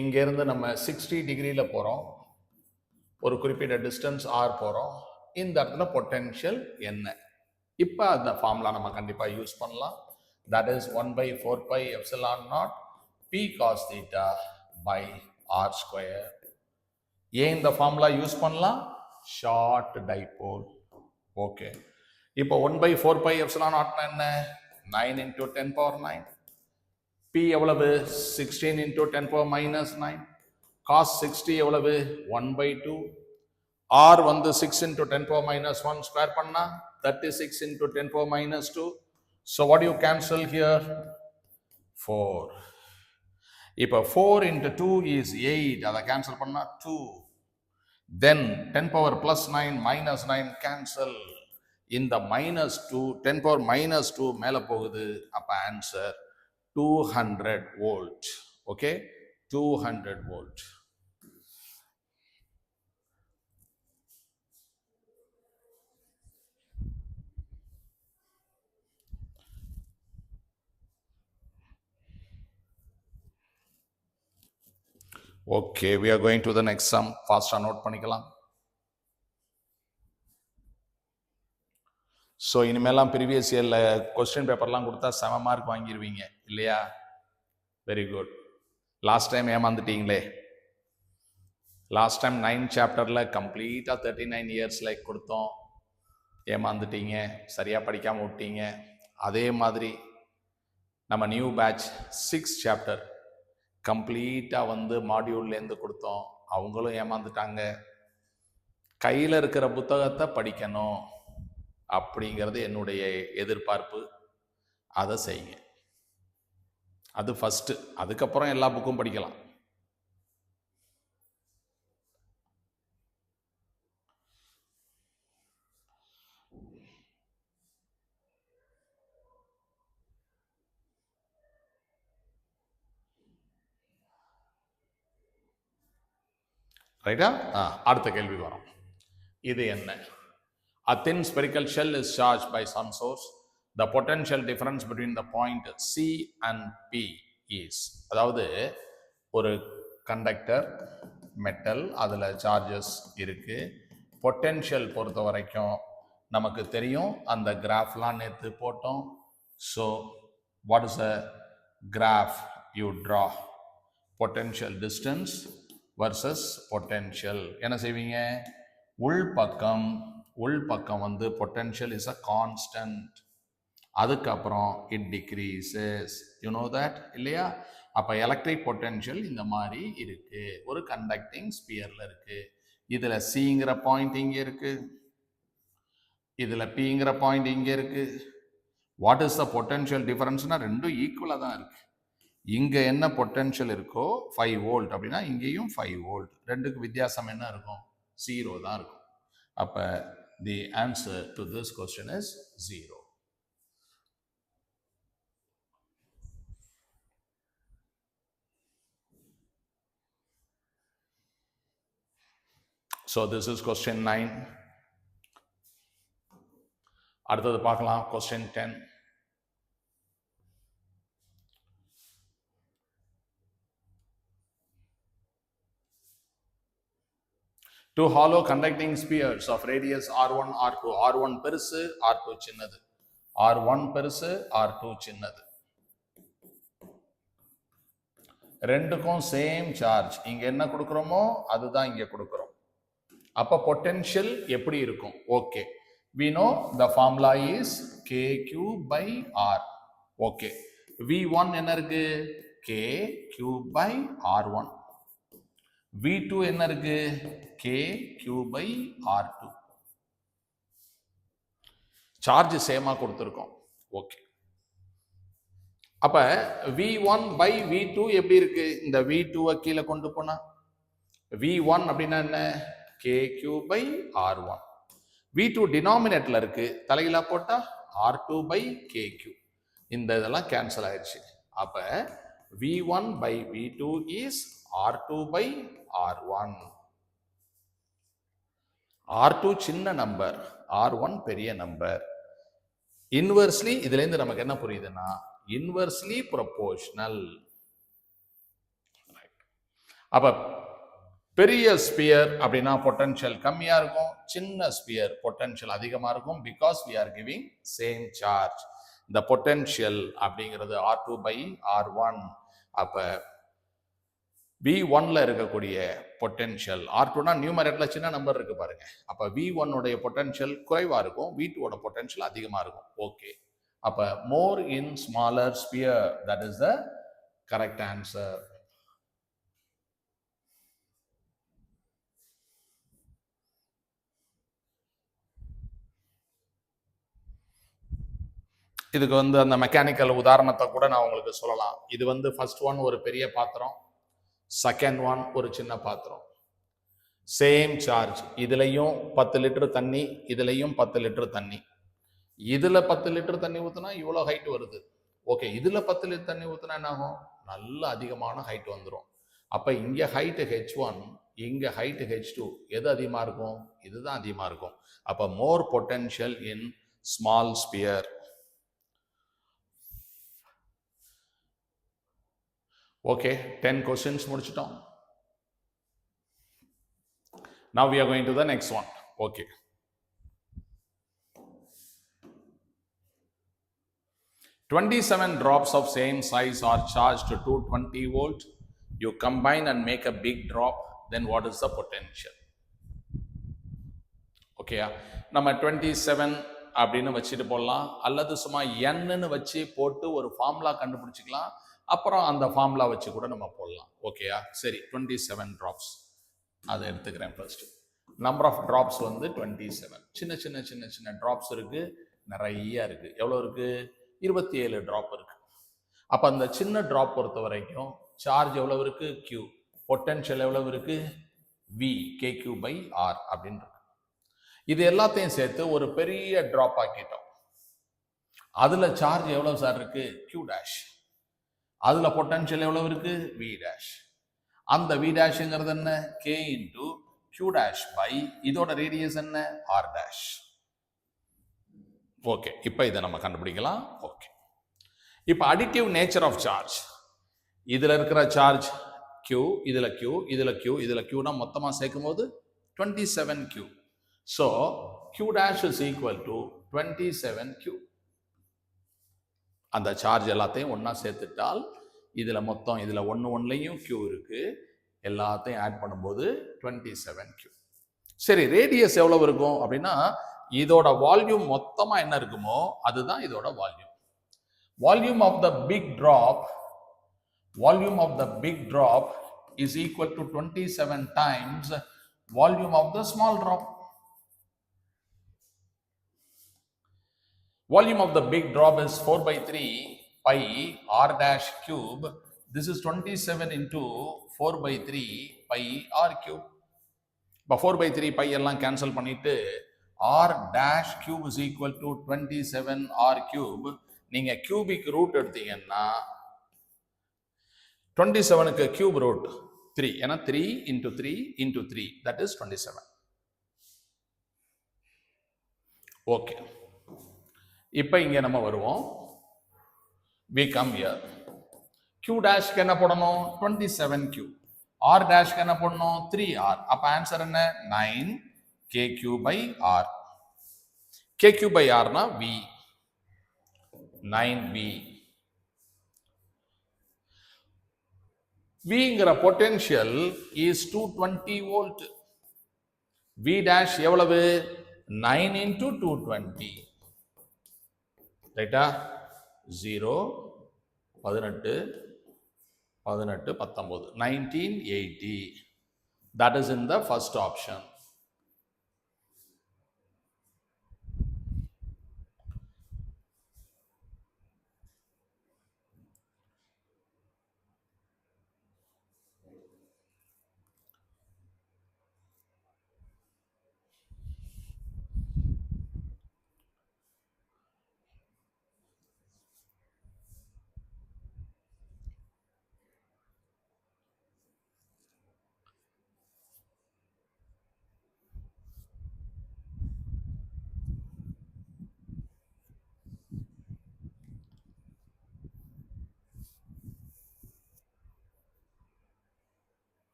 இங்கேருந்து நம்ம 60 டிகிரியில் போகிறோம், ஒரு குறிப்பிட்ட distance R போகிறோம். இந்த இடத்துல பொட்டென்ஷியல் என்ன? இப்போ அந்த ஃபார்முலா நம்ம கண்டிப்பாக யூஸ் பண்ணலாம். That is 1/4 pi epsilon naught P cos theta by R square. ஏன் இந்த ஃபார்முலா யூஸ் பண்ணலாம்? Short dipole. ஓகே, இப்போ 1/4 pi epsilon naught என்ன? 9 into 10 power 9. P எவ்வளவு? 16 into 10 power minus 9. cos 60 எவ்வளவு? 1/2. R வந்து 6 into 10 power minus 1 ஸ்கொயர் பண்ணா 36 into 10 power minus 2. So what do you cancel here? 4. இப்போ 4 into 2 is 8. அதை cancel பண்ணா 2. Then 10 power plus 9 minus 9 cancel. இந்த minus 2, 10 power minus 2 மேலே போகுது. அப்போ answer 200 volt. Okay, 200 volt. Okay, we are going to the next sum. ஃபாஸ்ட்டாக note பண்ணிக்கலாம். So இனிமேலாம் ப்ரீவியஸ் இயரில் கொஸ்டின் பேப்பர்லாம் கொடுத்தா 7 மார்க் வாங்கிடுவீங்க இல்லையா? Very good. லாஸ்ட் டைம் ஏமாந்துட்டீங்களே. லாஸ்ட் டைம் 9 சாப்டரில் கம்ப்ளீட்டாக 39 இயர்ஸில் கொடுத்தோம், ஏமாந்துட்டீங்க, சரியாக படிக்காமல் விட்டீங்க. அதே மாதிரி நம்ம நியூ பேட்ச் 6 சாப்டர் கம்ப்ளீட்டாக வந்து மாடியூல்லேருந்து கொடுத்தோம், அவங்களும் ஏமாந்துட்டாங்க. கையில் இருக்கிற புத்தகத்தை படிக்கணும் அப்படிங்கிறது என்னுடைய எதிர்பார்ப்பு. அதை செய்யுங்க. அது ஃபஸ்ட்டு. அதுக்கப்புறம் எல்லா புக்கும் படிக்கலாம். ரைட்டா? அடுத்த கேள்வி வரும். இது என்ன? A thin spherical shell is charged by some source. The potential difference between the point C and P is. அதாவது ஒரு கண்டக்டர் மெட்டல், அதில் சார்ஜஸ் இருக்கு. பொட்டென்ஷியல் பொறுத்த வரைக்கும் நமக்கு தெரியும், அந்த கிராஃப்லாம் நேற்று போட்டோம். So what is a graph you draw? Potential distance versus potential என்ன செய்வீங்க? உள்பக்கம் வந்து பொட்டென்ஷியல் இஸ் அ கான்ஸ்டன்ட். அதுக்கப்புறம் it decreases. You know that இல்லையா? அப்போ எலக்ட்ரிக் பொட்டென்ஷியல் இந்த மாதிரி இருக்கு, ஒரு கண்டக்டிங் ஸ்பியர்ல இருக்கு. இதுல சிங்கிற பாயிண்ட் இங்கே இருக்கு, இதுல பிங்கிற பாயிண்ட் இங்கே இருக்கு. வாட் இஸ் த பொட்டென்ஷியல் டிஃபரன்ஸ்னா ரெண்டும் ஈக்குவலாக தான் இருக்கு. இங்கே என்ன பொட்டென்ஷியல் இருக்கோ 5 வோல்ட் அப்படின்னா இங்கேயும் 5 வோல்ட். ரெண்டுக்கு வித்தியாசம் என்ன இருக்கும்? 0 தான் இருக்கும். அப்போ the answer to this question is 0. So this is question 9. அடுத்தது பார்க்கலாம் question 10. Two hollow conducting spheres of radius R1, R2. R1 பெருசு, R2 சின்னது. R1 பெருசு, R2 சின்னது. ரெண்டுக்கும் சேம் சார்ஜ். இங்க என்ன கொடுக்குறோமோ அதுதான் இங்க கொடுக்குறோம். அப்ப பொட்டென்ஷியல் எப்படி இருக்கும்? Okay, we know the formula is KQ by R. Okay, V1 என்ன இருக்கு? KQ by R1. V2 என்ன இருக்கு? KQ by R2. சார்ஜ் சேமா கொடுத்துருக்கோம். ஓகே, அப்ப V1 by V2 எப்படி இருக்கு? இந்த V2 கீழே கொண்டு போனா V1 அப்படின்னா என்ன? KQ by R1. V2 டினாமினேட்டர்ல இருக்கு, தலையில போட்டா R2 by KQ. இந்த இதெல்லாம் கேன்சல் ஆயிடுச்சு. அப்ப V1 by V2 is R2 by R1. R2 சின்ன நம்பர், R1 பெரிய நம்பர். இன்வெர்ஸ்லி இதுல இருந்து நமக்கு என்ன புரியுதுன்னா இன்வெர்ஸ்லி ப்ரொபோர்ஷனல். அப்ப பெரிய ஸ்பியர் அப்படின்னா பொட்டன்ஷியல் கம்மியா இருக்கும், சின்ன ஸ்பியர் பொட்டன்ஷியல் அதிகமா இருக்கும். Because we are giving same charge. இந்த பொட்டன்ஷியல் அப்படிங்கிறது R2 by R1. அப்ப V1ல இருக்கக்கூடிய பொட்டன்ஷியல், R2னா நியூமரேட்டர்ல சின்ன நம்பர் இருக்கு பாருங்க. அப்ப V1 உடைய பொட்டன்ஷியல் குறைவா இருக்கும், V2 ஓட பொட்டன்ஷியல் அதிகமா இருக்கும். ஓகே, அப்ப more in smaller sphere, that is the correct answer. இதுக்கு வந்து அந்த மெக்கானிக்கல் உதாரணத்தை கூட நான் உங்களுக்கு சொல்லலாம். இது வந்து ஃபர்ஸ்ட் ஒன் ஒரு பெரிய பாத்திரம், செகண்ட் ஒன் ஒரு சின்ன பாத்திரம், சேம் சார்ஜ். இதுலையும் 10 லிட்டர் தண்ணி, இதுலையும் 10 லிட்டர் தண்ணி. இதுல 10 லிட்டர் தண்ணி ஊத்துனா இவ்வளவு ஹைட் வருது. ஓகே, இதுல 10 லிட்டர் தண்ணி ஊத்துனா என்ன ஆகும்? நல்ல அதிகமான ஹைட் வந்துடும். அப்ப இங்க ஹைட் H1, இங்க ஹைட் H2. எது அதிகமா இருக்கும்? இதுதான் அதிகமா இருக்கும். அப்ப more potential in small sphere. Okay, 10 questions முடிச்சிட்டோம். Now we are going to the next one. Okay. "27 drops of same size are charged to 220 volt. You combine and make a big drop. Then what is the potential?" Okay, நம்ம 27 அப்படின்னு வச்சுட்டு போடலாம், அல்லது சும்மா n வச்சு போட்டு ஒரு formula கண்டுபிடிச்சிக்கலாம். அப்புறம் அந்த ஃபார்முலா வச்சு கூட நம்ம போடலாம். ஓகேயா? சரி, 27 drops அதை எடுத்துக்கிறேன். ஃபர்ஸ்ட் நம்பர் ஆஃப் டிராப்ஸ் வந்து 27. சின்ன சின்ன சின்ன சின்ன டிராப்ஸ் இருக்கு, நிறைய இருக்கு. எவ்வளோ இருக்கு? 27 ட்ராப் இருக்கு. அப்போ அந்த சின்ன ட்ராப் பொறுத்த வரைக்கும் சார்ஜ் எவ்வளவு இருக்கு? Q. பொட்டன்ஷியல் எவ்வளவு இருக்கு? V, KQ by R அப்படின்னு இருக்கு. இது எல்லாத்தையும் சேர்த்து ஒரு பெரிய ட்ராப் ஆக்கிட்டோம். அதுல சார்ஜ் எவ்வளவு சார் இருக்கு? Q dash. அதுல பொட்டன்ஷியல் எவ்வளவு இருக்கு? V dash. அந்த V டேஷ்ங்கிறது என்ன? K into Q dash by இதோட ரேடியஸ் என்ன? R dash. ஓகே, இப்போ இதை நம்ம கண்டுபிடிக்கலாம். ஓகே, இப்போ அடிட்டிவ் நேச்சர் ஆஃப் சார்ஜ், இதுல இருக்கிற சார்ஜ் Q, இதுல Q, இதுல Q, இதுல Qனா மொத்தமா சேர்க்கும் போது 27Q. So Q dash is equal to 27Q. அந்த சார்ஜ் எல்லாத்தையும் ஒன்னா சேர்த்துட்டால் இதுல மொத்தம் இதுல ஒன்லையும் Q இருக்கு, எல்லாத்தையும் ஆட் பண்ணும்போது 27Q. சரி, ரேடியஸ் எவ்வளவு இருக்கும் அப்படின்னா இதோட வால்யூம் மொத்தமா என்ன இருக்குமோ அதுதான் இதோட volume. Volume of the big drop is equal to 27 times volume of the small drop. Volume of the big drop is 4/3 pi r dash cube. This is 27 into 4/3 pi r cube. இப்போ 4/3 pi எல்லாம் cancel பண்ணிட்டு r dash cube is equal to 27 r cube. நீங்க cubic root எடுத்தீங்கன்னா 27க்கு cube root 3, ஏன்னா 3 into 3 into 3, that is 27. Okay, இப்போ இங்க நம்ம வருவோம். we come here. Q dash க்கு என்ன போடணும்? 27Q. R dash க்கு என்ன போடணும்? 3R. அப்ப ஆன்சர் என்ன? 9KQ by R. KQ by R னா V. 9V. Vங்கிற potential is 220 volt. V dash எவ்வளவு? 9 into 220. ரைட்டா? 0, 18, 19, 1980. That is in the first option.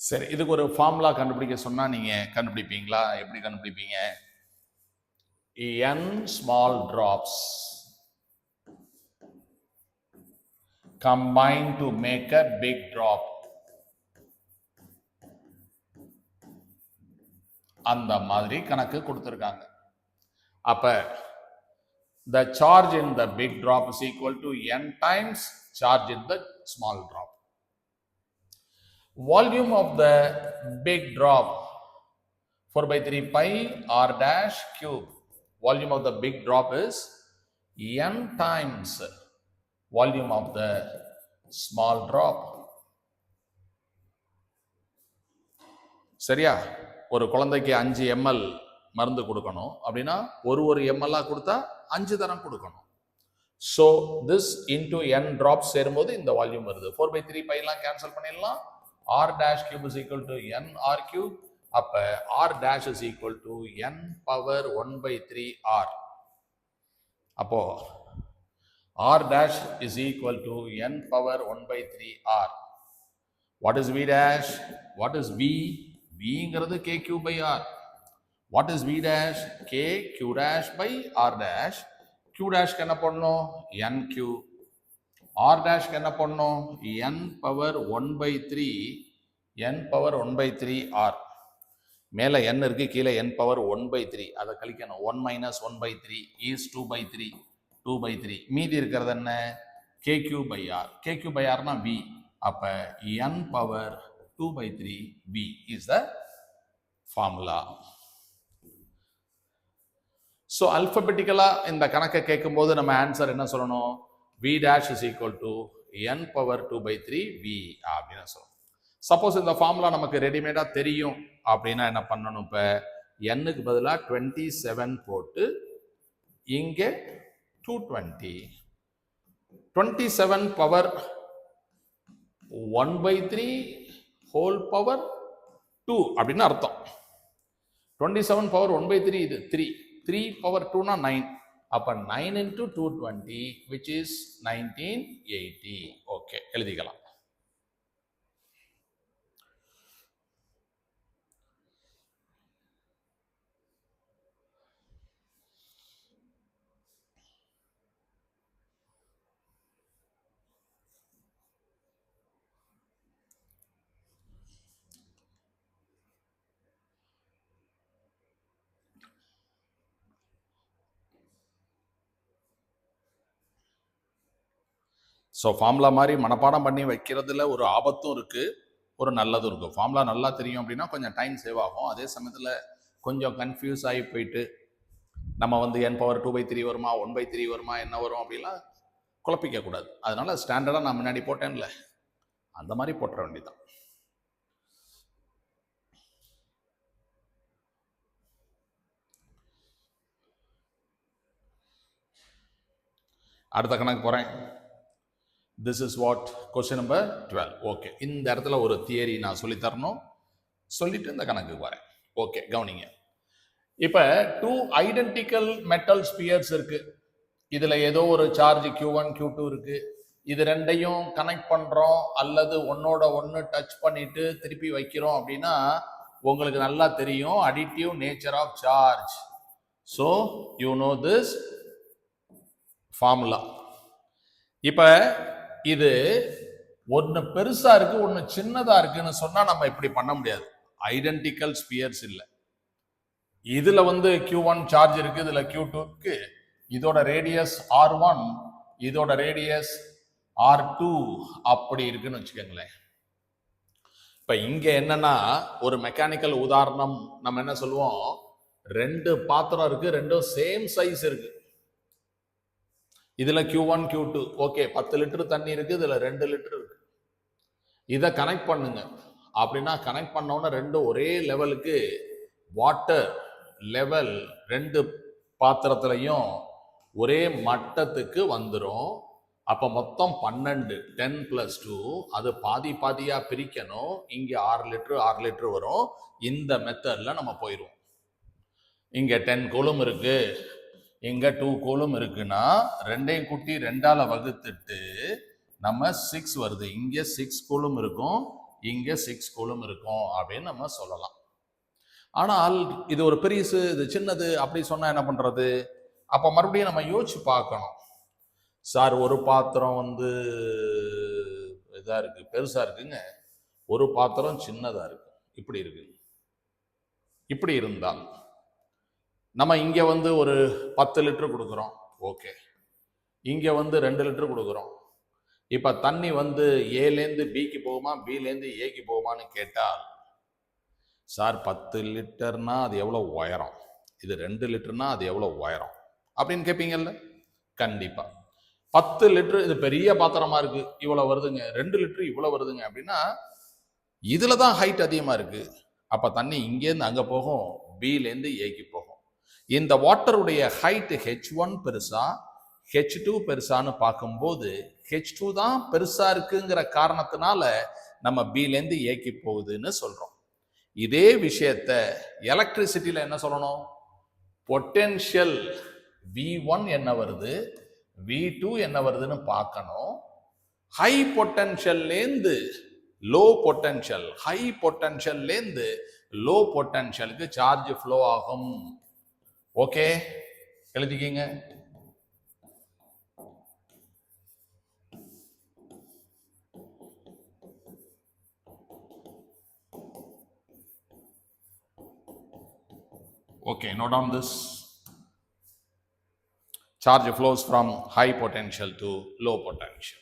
சரி, இதுக்கு ஒரு ஃபார்முலா கண்டுபிடிக்க சொன்னா நீங்க கண்டுபிடிப்பீங்களா? எப்படி கண்டுபிடிப்பீங்க? n small drops combine to make a big drop. அந்த மாதிரி கணக்கு கொடுத்திருக்காங்க. அப்ப the charge in the big drop is equal to n times charge in the small drop. Volume of the big drop 4/3 pi r dash cube. Volume of the big drop is n times volume of the small drop. சரியா? ஒரு குழந்தைக்கு 5 ml மருந்து கொடுக்கணும் அப்படின்னா ஒரு ml கொடுத்தா 5 தரம் கொடுக்கணும். So this into n drops சேரும்போது இந்த வால்யூம் வருது. 4/3 pi எல்லாம் கேன்சல் பண்ணிடலாம். r dash cube is equal to n r cube. அப்ப r dash is equal to n power 1/3 r. அப்போ r dash is equal to n power 1/3 r. What is v dash? What is v? vங்கிறது kq by r. What is v dash? kq dash by r dash. q dash க்கு என்ன பண்ணணும்? nq. r dash க்கு என்ன பண்ணணும்? n power 1/3 r. மேல n இருக்கு, கீழே n power 1/3. அதை கழிக்கணும். 1 minus 1/3 is 2/3. 2/3. மீதி இருக்கிறது என்ன? kq by r. kq by r னா v. அப்ப n power 2/3 v is the formula. So அல்பபெட்டிக்கலாக இந்த கணக்கை கேட்கும்போது நம்ம ஆன்சர் என்ன சொல்லணும்? v dash is equal to n power 2/3 v அப்படின்னு சொல்லணும். சப்போஸ் இந்த ஃபார்முலா நமக்கு ரெடிமேடாக தெரியும் அப்படின்னா என்ன பண்ணணும்? இப்போ n-க்கு பதிலாக 27 போட்டு இங்கே 220 27 பவர் 1/3 ஹோல் பவர் 2 அப்படின்னு அர்த்தம். 27 பவர் 1/3 இது 3 பவர் 2னா 9. அப்ப 9 into 220 which is 1980. ஓகே, எழுதிக்கலாம். ஸோ ஃபார்முலா மாதிரி மனப்பாடம் பண்ணி வைக்கிறதுல ஒரு ஆபத்தும் இருக்குது, ஒரு நல்லதும் இருக்குது. ஃபார்முலா நல்லா தெரியும் அப்படின்னா கொஞ்சம் டைம் சேவ் ஆகும். அதே சமயத்தில் கொஞ்சம் கன்ஃபியூஸ் ஆகி போயிட்டு நம்ம வந்து n பவர் 2/3 வருமா 1/3 வருமா என்ன வரும் அப்படிலாம் குழப்பிக்க கூடாது. அதனால ஸ்டாண்டர்டாக நான் முன்னாடி போட்டேன்ல அந்த மாதிரி போட்டுற வேண்டியதான். அடுத்த கணக்கு போகிறேன். This is what question number 12. Okay, இந்த இடத்துல ஒரு தியரி நான் சொல்லித்தரணும், சொல்லிட்டு இந்த கணக்குக்கு வரேன். ஓகே, கவனிங்க. இப்போ 2 ஐடென்டிக்கல் மெட்டல் ஸ்பியர்ஸ் இருக்கு. இதுல ஏதோ ஒரு சார்ஜ் Q1 Q2 இருக்கு. இது ரெண்டையும் கனெக்ட் பண்றோம் அல்லது ஒன்னோட ஒன்று டச் பண்ணிட்டு திருப்பி வைக்கிறோம் அப்படின்னா உங்களுக்கு நல்லா தெரியும் additive nature of charge. So you know this formula. இப்போ இது ஒன்று பெருசா இருக்கு ஒன்று சின்னதா இருக்குன்னு சொன்னா நம்ம இப்படி பண்ண முடியாது. ஐடென்டிக்கல் ஸ்பியர்ஸ் இல்லை. இதுல வந்து Q1 சார்ஜ் இருக்கு, இதுல Q2 இருக்கு. இதோட ரேடியஸ் R1, இதோட ரேடியஸ் R2 அப்படி இருக்குன்னு வச்சுக்கோங்களேன். இப்ப இங்க என்னன்னா ஒரு மெக்கானிக்கல் உதாரணம் நம்ம என்ன சொல்லுவோம், ரெண்டு பாத்திரம் இருக்கு, ரெண்டும் சேம் சைஸ் இருக்கு. இதுல Q1 Q2 ஓகே 10 லிட்டர் தண்ணி இருக்கு, இதுல 2 லிட்டர் இருக்கு. இதை கனெக்ட் பண்ணுங்க அப்படின்னா கனெக்ட் பண்ணோன்னா ரெண்டும் ஒரே லெவலுக்கு வாட்டர் லெவல் ரெண்டு பாத்திரத்திலையும் ஒரே மட்டத்துக்கு வந்துடும். அப்ப மொத்தம் 12 10 + 2 அது பாதி பாதியா பிரிக்கணும். இங்க 6 லிட்டர் வரும். இந்த மெத்தட்ல நம்ம போயிடுவோம். இங்க 10 கூலும் இருக்கு, இங்க 2 கூலும் இருக்குன்னா ரெண்டையும் கூட்டி 2ஆல வகுத்துட்டு நம்ம 6 வருது. இங்க 6 கூலும் இருக்கும், இங்க 6 கூலும் இருக்கும் அப்படின்னு நம்ம சொல்லலாம். ஆனால் இது ஒரு பெரியசு இது சின்னது அப்படி சொன்னா என்ன பண்றது? அப்ப மறுபடியும் நம்ம யோசிச்சு பார்க்கணும். சார் ஒரு பாத்திரம் வந்து இதா இருக்கு பெருசா இருக்குங்க, ஒரு பாத்திரம் சின்னதா இருக்கு, இப்படி இருக்கு. இப்படி இருந்தால் நம்ம இங்க வந்து ஒரு 10 லிட்டர் கொடுக்குறோம், ஓகே. இங்க வந்து 2 லிட்டர் கொடுக்குறோம். இப்ப தண்ணி வந்து ஏலேருந்து பிக்கு போகுமா பிலேருந்து ஏக்கு போகுமான்னு கேட்டால், சார் 10 லிட்டர்னா அது எவ்வளவு உயரம், இது 2 லிட்டர்னா அது எவ்வளவு உயரம் அப்படின்னு கேட்பீங்கல்ல. கண்டிப்பா 10 லிட்டர் இது பெரிய பாத்திரமா இருக்கு, இவ்வளவு வருதுங்க. 2 லிட்டர் இவ்வளவு வருதுங்க அப்படின்னா இதுலதான் ஹைட் அதிகமா இருக்கு. அப்ப தண்ணி இங்கேருந்து அங்க போகும், பிலேருந்து ஏக்கு போகும். இந்த வாட்டருடைய ஹைட் H1 பெருசா H2 பெருசான்னு பார்க்கும்போது H2 தான் பெருசா இருக்குங்கிற காரணத்தினால நம்ம பிலேருந்து ஏக்கி போகுதுன்னு சொல்றோம். இதே விஷயத்த எலக்ட்ரிசிட்டியில என்ன சொல்லணும்? பொட்டென்ஷியல் V1 என்ன வருது, V2 என்ன வருதுன்னு பார்க்கணும். ஹை பொட்டென்ஷியல்லேருந்து லோ பொட்டென்ஷியல், ஹை பொட்டென்ஷியல்லேருந்து லோ பொட்டென்ஷியலுக்கு சார்ஜ் ஃப்ளோ ஆகும். ஓகே, எழுதிக்கிங்க. Okay, note down this. Charge flows from high potential to low potential.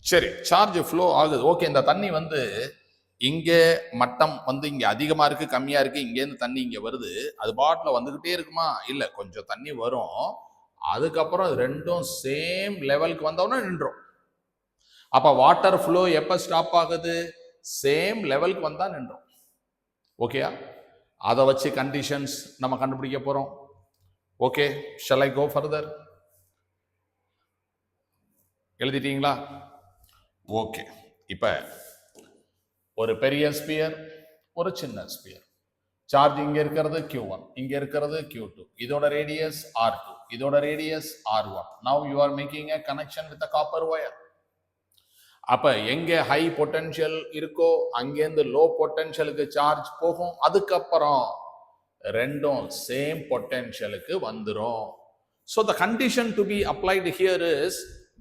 சரி, சார்ஜ் ஃப்ளோ ஆகுது. ஓகே, இந்த தண்ணி வந்து இங்க மட்டம் வந்து இங்க அதிகமா இருக்கு, கம்மியா இருக்கு. இங்கேருந்து தண்ணி இங்க வருது. அது பாட்டில் வந்துகிட்டே இருக்குமா? இல்ல, கொஞ்சம் தண்ணி வரும். அதுக்கப்புறம் ரெண்டும் சேம் லெவலுக்கு வந்தோடனே நின்றோம். அப்ப வாட்டர் ஃப்ளோ எப்ப ஸ்டாப் ஆகுது? சேம் லெவலுக்கு வந்தா நின்றோம். ஓகேயா? அதை வச்சு கண்டிஷன்ஸ் நம்ம கண்டுபிடிக்க போறோம். Okay, shall I go further? எழுதிட்டீங்களா? ஓகே, இப்ப ஒரு பெரிய ஸ்பியர், ஒரு சின்ன ஸ்பியர். சார்ஜ் இங்க இருக்கிறது Q1, இங்க இருக்கிறது Q2. இதோட ரேடியஸ் R2, இதோட radius R1. Now you are making a connection with the copper wire. அப்ப எங்க ஹை பொட்டன்ஷியல் இருக்கோ அங்கேருந்து லோ பொட்டன்ஷியலுக்கு சார்ஜ் போகும். அதுக்கப்புறம் ரெண்டும் சேம் பொட்டன்ஷியலுக்கு வந்துரும். So the condition to be applied here is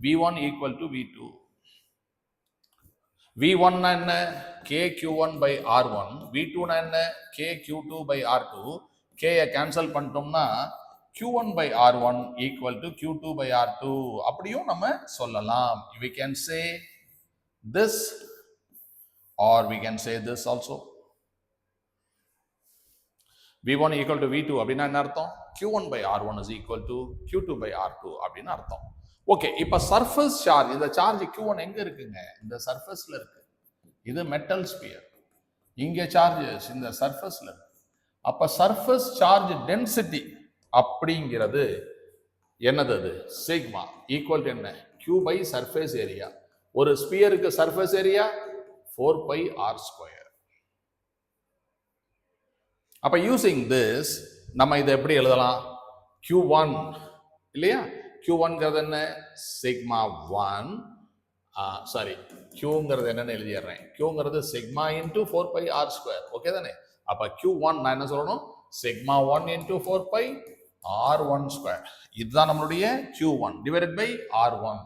V1 equal to V2. V1 என்ன? KQ1 by R1. V2 என்ன? KQ2 by R2. K cancel பண்ணிட்டோம்னா Q1 by R1 equal to Q2 by R2. அப்படியும் நம்ம சொல்லலாம். We can say this or we can say this also. V1 equal to V2 அப்படின்னா என்ன அர்த்தம்? Q1 by R1 is equal to Q2 by R2 அப்படின்னு அர்த்தம். Okay, இப்ப surface charge, இந்த சார்ஜ் Q1 எங்க இருக்குங்க? இந்த சர்ஃபேஸ்ல இருக்கு. இது மெட்டல் ஸ்பியர். இங்க சார்ஜஸ் இந்த சர்ஃபேஸ்ல இருக்கு. அப்ப சர்ஃபேஸ் சார்ஜ் டென்சிட்டி அப்படிங்கிறது என்னது? அது சிக்மா ஈக்குவல் டு என்ன? Q by surface area. ஒரு ஸ்பியருக்கு surface area 4 pi r square. அப்ப யூசிங் திஸ் நம்ம இதை எப்படி எழுதலாம்? Q1 இல்லையா? Q1ங்கிறது என்ன? சிக்மா 1, சாரி, Qங்கிறது என்னன்னு எழுதிடுறேன். Qங்கிறது sigma into 4 pi r square. Okay தானே? அப்ப Q1 நான் என்ன சொல்லணும்? Sigma 1 into 4 pi r1 square. இதுதான் நம்மளுடைய Q1 டிவைடட் பை R1.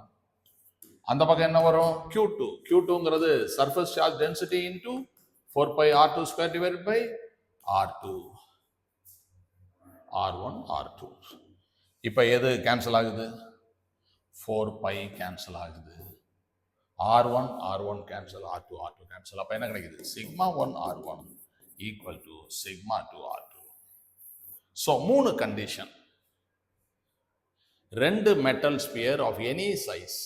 அந்த பக்கம் என்ன வரும்? Q2. Q2ங்கிறது surface charge density into 4 pi r2 square divided by R2. R1 R2. இப்ப எது கேன்சல் ஆகுது? 4 pi கேன்சல் ஆகுது. R1 R1 cancel, R2 R2 cancel. அப்ப என்ன கிடைக்குது? Sigma 1 R1 equal to sigma 2 R2. So 3 condition. 2 metal sphere of any size,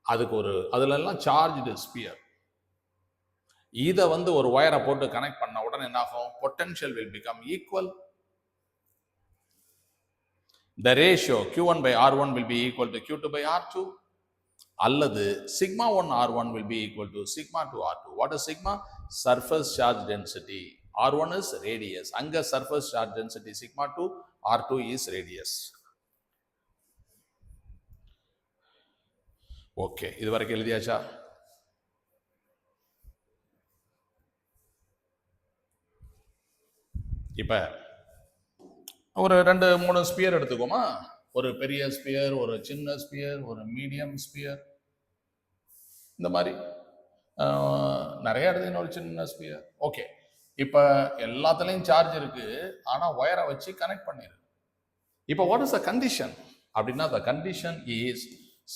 அதுக்கு அதுல எல்லாம் சார்ஜ்டு ஸ்பியர். இதை வந்து ஒரு வயரை போட்டு கனெக்ட் பண்ண உடனே என்ன ஆகும்? Potential will become equal. The ratio Q1 by R1 will be equal to Q2 by R2. அல்லது sigma 1 R1 will be equal to sigma 2 R2. What is sigma? Surface charge density. R1 is radius. அங்க surface charge density sigma 2, R2 is radius. Okay, இது வரைக்கும் எழுதியாச்சா? இப்ப ஒரு 2-3 sphere எடுத்துக்கோமா. ஒரு பெரிய sphere, ஒரு சின்ன ஸ்பியர், ஒரு மீடியம் ஸ்பியர், இந்த மாதிரி நிறைய இடத்துல ஒரு சின்ன ஸ்பியர். ஓகே, இப்ப எல்லாத்துலயும் சார்ஜ் இருக்கு, ஆனா ஒயரை வச்சு கனெக்ட் பண்ணிருக்கு. இப்ப வாட் இஸ் த கண்டிஷன் அப்படின்னா, the condition is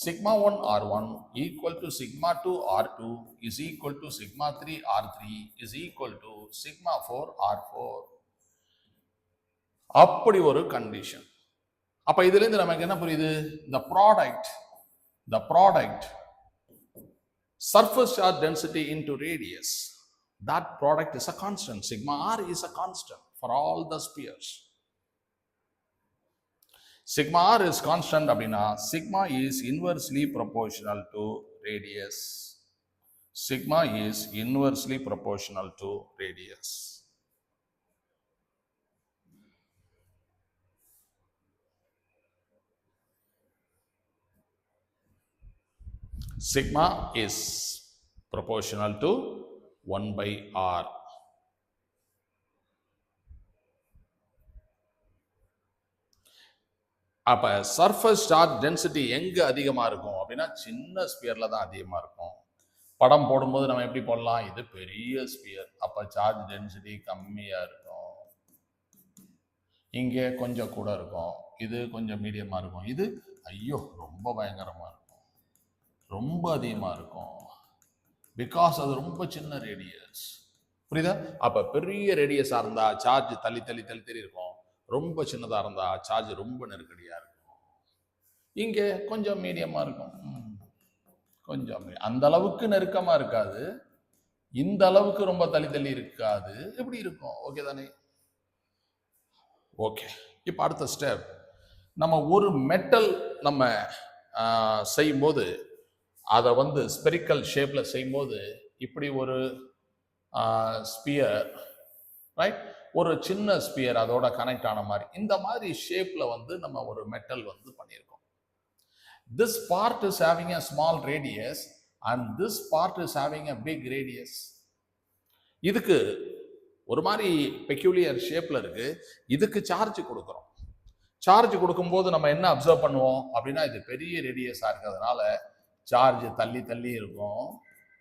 sigma 1 R1 equal to sigma 2 R2 is equal to sigma 3 R3 is equal to sigma 4 R4. அப்படி ஒரு கண்டிஷன். அப்ப இதுல இருந்து நமக்கு என்ன புரியுது? the product surface charge density into radius, that product is a constant. Sigma r is a constant for all the spheres. Sigma r is constant அப்படின்னா sigma is inversely proportional to radius. Sigma is inversely proportional to radius. Sigma is proportional to 1 by r. அப்ப surface charge density எங்க அதிகமா இருக்கும் அப்படின்னா சின்ன ஸ்பியர்ல தான் அதிகமா இருக்கும். படம் போடும்போது நம்ம எப்படி போடலாம்? இது பெரிய ஸ்பியர், அப்ப சார்ஜ் டென்சிட்டி கம்மியா இருக்கும். இங்கே கொஞ்சம் கூட இருக்கும், இது கொஞ்சம் மீடியமா இருக்கும், இது ஐயோ ரொம்ப பயங்கரமா இருக்கும். ரொம்ப அதிகமாக இருக்கும். பிகாஸ் அது ரொம்ப சின்ன ரேடியஸ். புரியுதா? அப்போ பெரிய ரேடியஸாக இருந்தால் சார்ஜ் தள்ளி தள்ளி தள்ளி தள்ளி இருக்கும். ரொம்ப சின்னதாக இருந்தால் சார்ஜ் ரொம்ப நெருக்கடியாக இருக்கும். இங்கே கொஞ்சம் மீடியமாக இருக்கும். கொஞ்சம் அந்த அளவுக்கு நெருக்கமாக இருக்காது, இந்த அளவுக்கு ரொம்ப தள்ளி தள்ளி இருக்காது. எப்படி இருக்கும்? ஓகே தானே? ஓகே. இப்போ அடுத்த ஸ்டெப், நம்ம ஒரு மெட்டல் நம்ம செய்யும்போது அதை வந்து ஸ்பெரிக்கல் ஷேப்பில் செய்யும்போது இப்படி ஒரு ஸ்பியர், ரைட், ஒரு சின்ன ஸ்பியர் அதோட கனெக்ட் ஆன மாதிரி இந்த மாதிரி ஷேப்பில் வந்து நம்ம ஒரு மெட்டல் வந்து பண்ணியிருக்கோம். This part is having a small radius and this part is having a big radius. இதுக்கு ஒரு மாதிரி பெக்யூலியர் ஷேப்ல இருக்கு. இதுக்கு சார்ஜ் கொடுக்குறோம். சார்ஜ் கொடுக்கும்போது நம்ம என்ன அப்சர்வ் பண்ணுவோம் அப்படின்னா, இது பெரிய ரேடியஸா இருக்கிறதுனால சார்ஜ் தள்ளி தள்ளி இருக்கும்,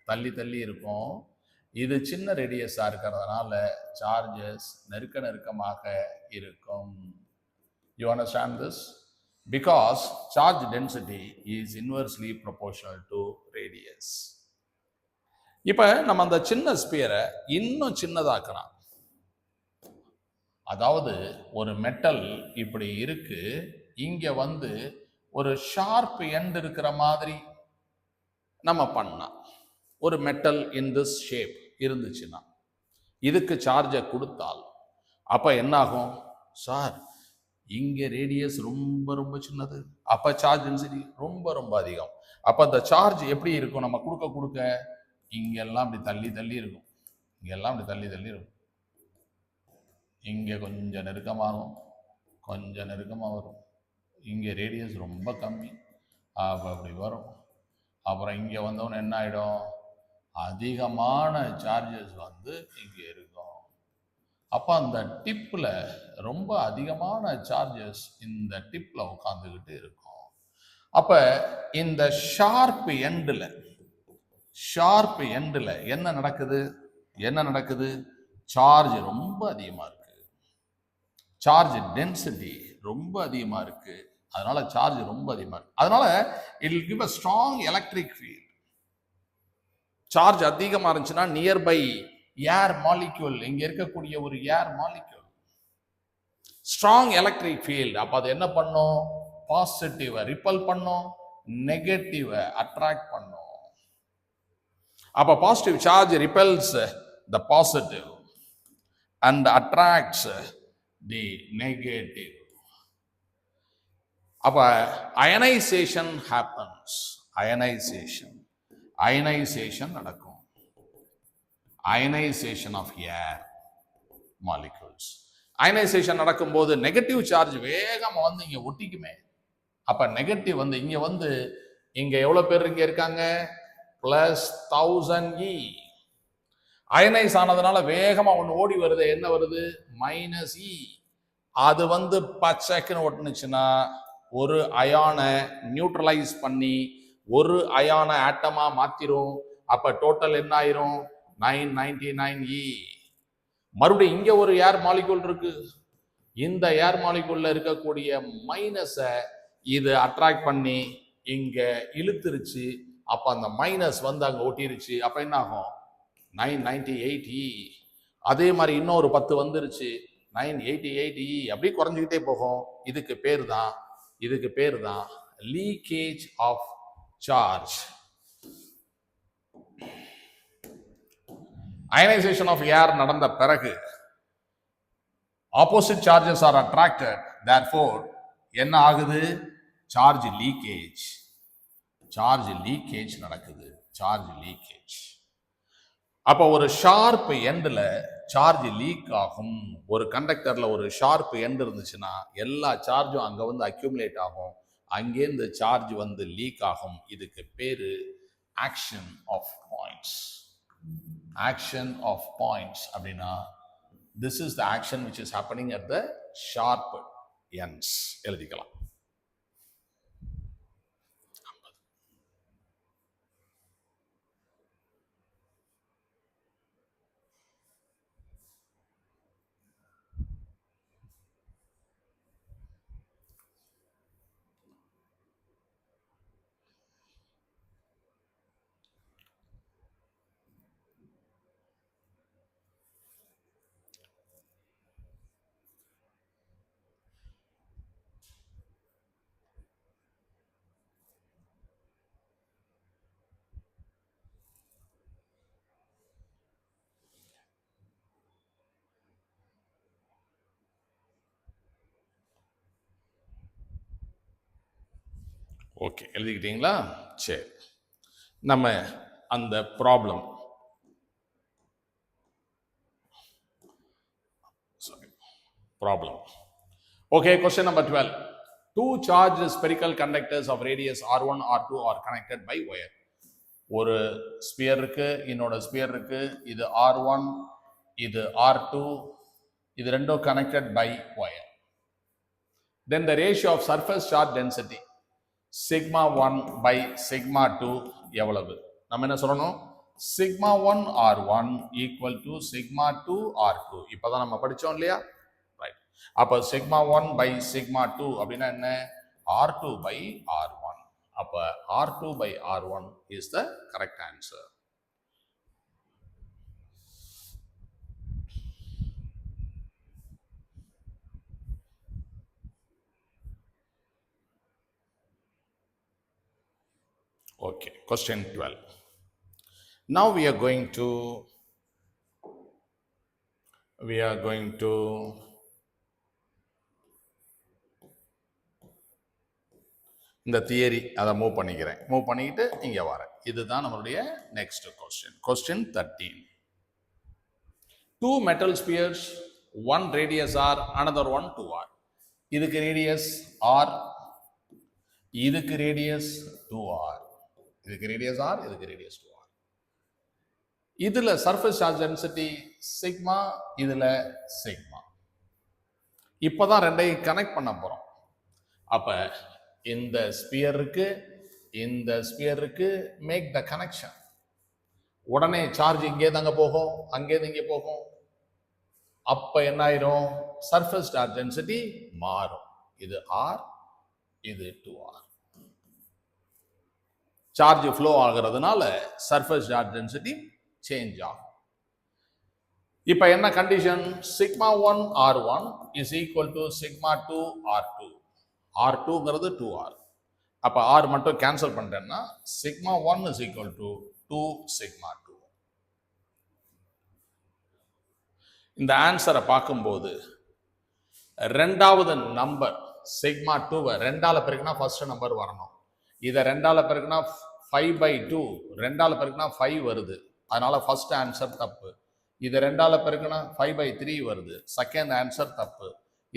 தள்ளி தள்ளி இருக்கும். இது சின்ன ரேடியஸா இருக்கிறதுனால சார்ஜஸ் நெருக்க நெருக்கமாக இருக்கும். You understand this? Because charge density is inversely proportional to radius. இப்போ நம்ம அந்த சின்ன ஸ்பியரை இன்னும் சின்னதாக்கலாம். அதாவது ஒரு மெட்டல் இப்படி இருக்கு, இங்க வந்து ஒரு ஷார்ப் எண்ட் இருக்கிற மாதிரி நம்ம பண்ணலாம். ஒரு மெட்டல் இன் திஸ் ஷேப் இருந்துச்சுன்னா இதுக்கு சார்ஜை கொடுத்தால் அப்ப என்ன ஆகும்? சார், இங்கே ரேடியஸ் ரொம்ப ரொம்ப சின்னது, அப்போ சார்ஜ் டென்சிட்டி ரொம்ப ரொம்ப அதிகம். அப்போ அந்த சார்ஜ் எப்படி இருக்கும்? நம்ம கொடுக்க கொடுக்க இங்கெல்லாம் அப்படி தள்ளி தள்ளி இருக்கும், இங்கெல்லாம் அப்படி தள்ளி தள்ளி இருக்கும். இங்கே கொஞ்சம் நெருக்கமாகும், கொஞ்சம் நெருக்கமாக வரும். இங்கே ரேடியஸ் ரொம்ப கம்மி, அப்போ அப்படி வரும். அப்புறம் இங்கே வந்தவொன்னே என்ன ஆகிடும்? அதிகமான சார்ஜஸ் வந்து இங்கே இருக்கும். அப்போ அந்த டிப்பில் ரொம்ப அதிகமான சார்ஜஸ் இந்த டிப்பில் உட்காந்துக்கிட்டு இருக்கும். அப்போ இந்த ஷார்ப் எண்டில் என்ன நடக்குது? சார்ஜ் ரொம்ப அதிகமாக இருக்கு, சார்ஜ் டென்சிட்டி ரொம்ப அதிகமாக இருக்கு. அதனால சார்ஜ் ரொம்ப அதிகமாக இருக்கு. அதனால it will give a strong electric field. Charge அதிகமாக இருந்துச்சுன்னா நியர்பை ஏர் மாலிக்யூல், இங்க இருக்கக்கூடிய ஒரு air molecule strong electric field. அப்ப அது என்ன பண்ணும்? பாசிட்டிவ் ரிப்பல் பண்ணும், நெகட்டிவ் அட்ராக்ட் பண்ணும். அப்ப positive charge repels the positive and attracts the negative. அப்ப அயனைசேஷன் ஹேப்பன்ஸ். அயனைசேஷன் நடக்கும். Ionization of air molecules. Ionization நடக்கும்போது நெகட்டிவ் சார்ஜ் வேகமாக வந்து இங்கே ஒட்டிக்குமே. அப்போ நெகட்டிவ் வந்து இங்கே எவ்வளோ பேர் இங்கே இருக்காங்க? +1000 E. அயனைஸ் ஆனதுனால வேகமாக ஒன்று ஓடி வருது. என்ன வருது? -E. அது வந்து பச்சைக்குன்னு ஒட்டுனுச்சுன்னா ஒரு அயானை நியூட்ரலைஸ் பண்ணி ஒரு அயானை ஆட்டமா மாத்திரும். அப்ப டோட்டல் என்ன ஆயிரும்? 999 E. மறுபடியும் இங்க ஒரு ஏர் மாலிகூல் இருக்கு. இந்த ஏர் மாலிகூல்ல இருக்கக்கூடிய மைனஸை இது அட்ராக்ட் பண்ணி இங்க இழுத்துருச்சு. அப்ப அந்த மைனஸ் வந்து அங்க ஒட்டிருச்சு. அப்ப என்ன ஆகும்? 998 E. அதே மாதிரி இன்னொரு 10 வந்துருச்சு, 988 E. அப்படி குறைஞ்சிக்கிட்டே போகும். இதுக்கு பேர் தான் leakage of charge. Ionization of air நடந்த பிறகு opposite charges are attracted. Therefore என்ன ஆகுது? சார்ஜ் லீக்கேஜ் நடக்குது. அப்போ ஒரு ஷார்ப் எண்ட்ல சார்ஜ் லீக் ஆகும். ஒரு கண்டக்டர்ல ஒரு ஷார்ப் எண்ட் இருந்துச்சுன்னா எல்லா சார்ஜும் அங்க வந்து அக்யூமுலேட் ஆகும். அங்கேருந்து சார்ஜ் வந்து லீக் ஆகும். இதுக்கு பேரு ஆக்ஷன் ஆஃப் பாயிண்ட்ஸ். அப்படின்னா this is the action which is happening at the sharp ends. எழுதிக்கலாம். ஓகே, எழுதிக்கிட்டீங்களா? சரி, நம்ம அந்த problem Okay, question number 12. Two charged spherical conductors of radius R1, R2 are connected by wire. ஒரு sphere இருக்கு, இன்னொரு sphere இருக்கு. இது R1, இது R2, இது ரெண்டும் connected by wire. Then the ratio of surface charge density sigma 1 by sigma 2 எவ்வளவு? நம்ம என்ன சொல்லணும்? sigma 1 R1 equal to sigma 2 R2. இப்பதான் நம்ம படிச்சோம் இல்லையா? ரைட். அப்ப sigma 1 by sigma 2 அப்படின்னா என்ன? R2 by R1. அப்ப R2 by R1 is the correct answer. Okay, question 12. Now we are going to இந்த தியரி அதை மூவ் பண்ணிக்கிட்டு இங்கே வரேன். இதுதான் நம்மளுடைய next question. Question 13. Two metal spheres, one radius R, another one 2R. இதுக்கு radius R, இதுக்கு ரேடியஸ் 2R. இதுக்கு ரேடியஸ் R, இதுக்கு ரேடியஸ் 2R. இதுல சர்ஃபேஸ் சார்ஜ் டென்சிட்டி சிக்மா, இதுல சிக்மா. இப்பதான் ரெண்டையும் கனெக்ட் பண்ண போறோம். அப்ப இந்த ஸ்பியருக்கு இந்த ஸ்பியருக்கு மேக் த கனெக்ஷன். உடனே சார்ஜ் இங்கே தாங்க போகும், அங்கே இங்கே போகும். அப்ப என்ன ஆயிரும்? சர்ஃபேஸ் சார்ஜ் டென்சிட்டி மாறும். இது R, இது 2R. சார்ஜ் ஃப்ளோ ஆகிறதுனால சர்ஃபேஸ் சார்ஜ் டென்சிட்டி சேஞ்ச் ஆகும். இப்ப என்ன condition? Sigma 1 R1 is equal to sigma 2 R2. R2ங்கிறது 2R. அப்ப R மட்டும் கேன்சல் பண்ணிட்டேன்னா sigma 1 is equal to 2 sigma 2. இந்த ஆன்சரை பார்க்கும்போது ரெண்டாவது நம்பர் சிக்மா 2வை ரெண்டால பெருக்குனா ஃபர்ஸ்ட் நம்பர் வரணும். இதை ரெண்டால பெருக்குனா 5/2, ரெண்டால பெருக்குனா 5 வருது, அதனால ஃபர்ஸ்ட் ஆன்சர் தப்பு. இதை ரெண்டால பெருக்குனா 5/3 வருது, செகண்ட் ஆன்சர் தப்பு.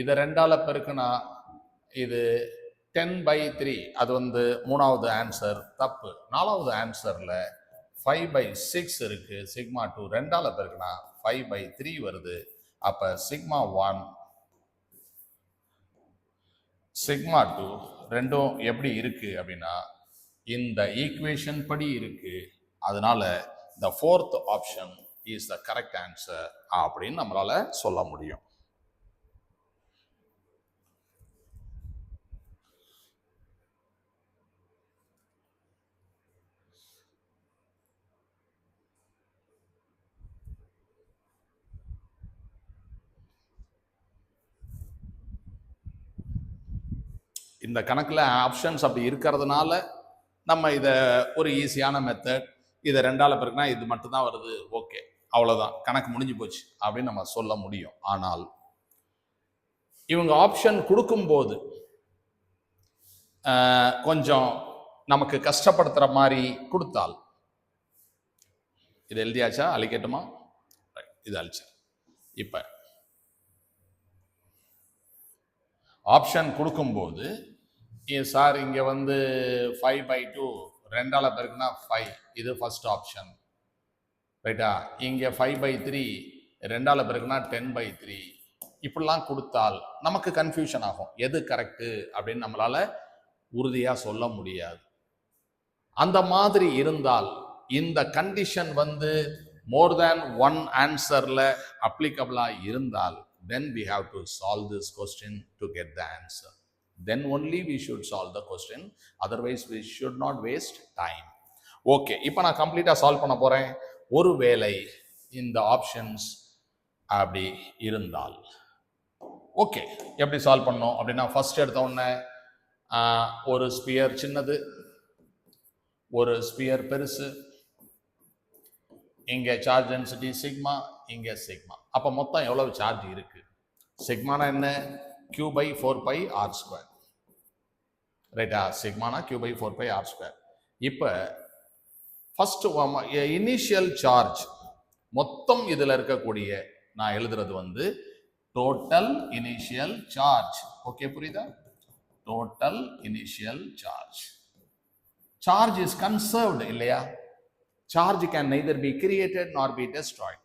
இதை ரெண்டால பெருக்குனா இது 10/3, அது மூணாவது ஆன்சர் தப்பு. நாலாவது ஆன்சர்ல 5/6 இருக்கு. சிக்மா 2 ரெண்டால பெருக்குனா 5/3 வருது. அப்ப சிக்மா 1 சிக்மா 2 ரெண்டும் எப்படி இருக்கு அப்படின்னா இந்த ஈக்குவேஷன் படி இருக்கு. அதனால the fourth option is the correct answer அப்படின்னு நம்மளால சொல்ல முடியும். இந்த கணக்கில் ஆப்ஷன்ஸ் அப்படி இருக்கிறதுனால நம்ம இதை ஒரு ஈஸியான மெத்தட், இதை ரெண்டால பிறகுனா இது மட்டும்தான் வருது, ஓகே அவ்வளோதான், கணக்கு முடிஞ்சு போச்சு அப்படின்னு நம்ம சொல்ல முடியும். ஆனால் இவங்க ஆப்ஷன் கொடுக்கும்போது கொஞ்சம் நமக்கு கஷ்டப்படுத்துற மாதிரி கொடுத்தால், இது எழுதியாச்சா? அழிக்கட்டுமா? இது அழிச்சா. இப்ப ஆப்ஷன் கொடுக்கும்போது சார் இங்க 5/2 ரெண்டால பெருக்குனா 5, இது ஃபர்ஸ்ட் ஆப்ஷன் ரைட்டா. இங்க 5/3 ரெண்டால பெருக்குனா 10/3, இப்படிலாம் கொடுத்தால் நமக்கு கன்ஃபியூஷன் ஆகும். எது கரெக்டு அப்படின்னு நம்மளால உறுதியா சொல்ல முடியாது. அந்த மாதிரி இருந்தால் இந்த கண்டிஷன் மோர் தேன் ஒன் ஆன்சர்ல அப்ளிகபிளா இருந்தால் then we have to solve this question to get the answer. Then only we should solve the question, otherwise we should not waste time. Okay, இப்போ நான் கம்ப்ளீட்டா சால்வ் பண்ண போறேன். ஒருவேளை இந்த ஆப்ஷன்ஸ் அப்படி இருந்தால் ஓகே, எப்படி சால்வ் பண்ணோம் அப்படின்னா ஃபர்ஸ்ட் எடுத்த உடனே ஒரு ஸ்பியர் சின்னது, ஒரு ஸ்பியர் பெருசு, இங்க சார்ஜ் டென்சிட்டி சிக்மா, இங்க சிக்மா. அப்ப மொத்தம் எவ்வளவு சார்ஜ் இருக்கு? சிக்மானா என்ன? Q/4πr². ரைட்டா? சிக்மானா q by 4 pi r square. இப்போ ஃபர்ஸ்ட் இனிஷியல் சார்ஜ் மொத்தம் இதில் இருக்கக்கூடிய நான் எழுதுறது வந்து டோட்டல் இனிஷியல் சார்ஜ். ஓகே, புரியுதா? Total initial charge. Charge is conserved இல்லையா? Charge can neither be created nor be destroyed.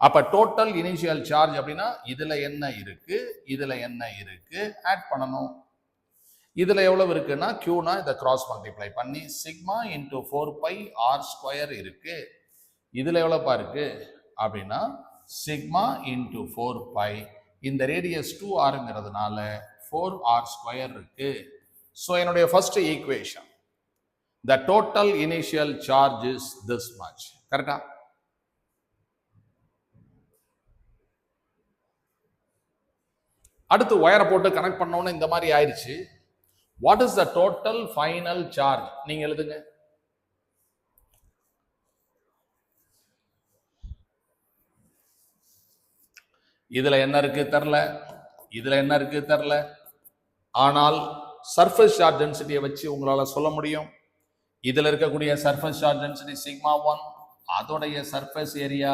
அப்ப டோட்டல் இனிஷியல் சார்ஜ் அப்படின்னா இதுல என்ன இருக்கு, இதுல என்ன இருக்கு ஆட் பண்ணணும். இதுல எவ்வளவு இருக்குன்னா கியூனா இதை கிராஸ் மல்டிப்ளை பண்ணி sigma into 4 by R square இருக்கு. இதுல எவ்வளவுப்பா இருக்கு அப்படின்னா சிக்மா இன்டூ 4 பை, இந்த ரேடியஸ் 2r-ங்கிறதுனால 4r ஸ்கொயர் இருக்கு. ஸோ என்னுடைய first equation, the total initial charge is this much. கரெக்டா? அடுத்து ஒயரை போட்டு கனெக்ட் பண்ணோன்னு இந்த மாதிரி ஆயிடுச்சு. What is the total final charge? நீங்க எழுதுங்க. இதுல என்ன இருக்கு தெரியல, இதுல என்ன இருக்கு தெரியல. ஆனால் சர்ஃபேஸ் சார்ஜ் டென்சிட்டியை வச்சு உங்களால சொல்ல முடியும். இதுல இருக்கக்கூடிய சர்ஃபேஸ் சார்ஜ் டென்சிட்டி சிக்மா 1, அதோடைய சர்ஃபேஸ் ஏரியா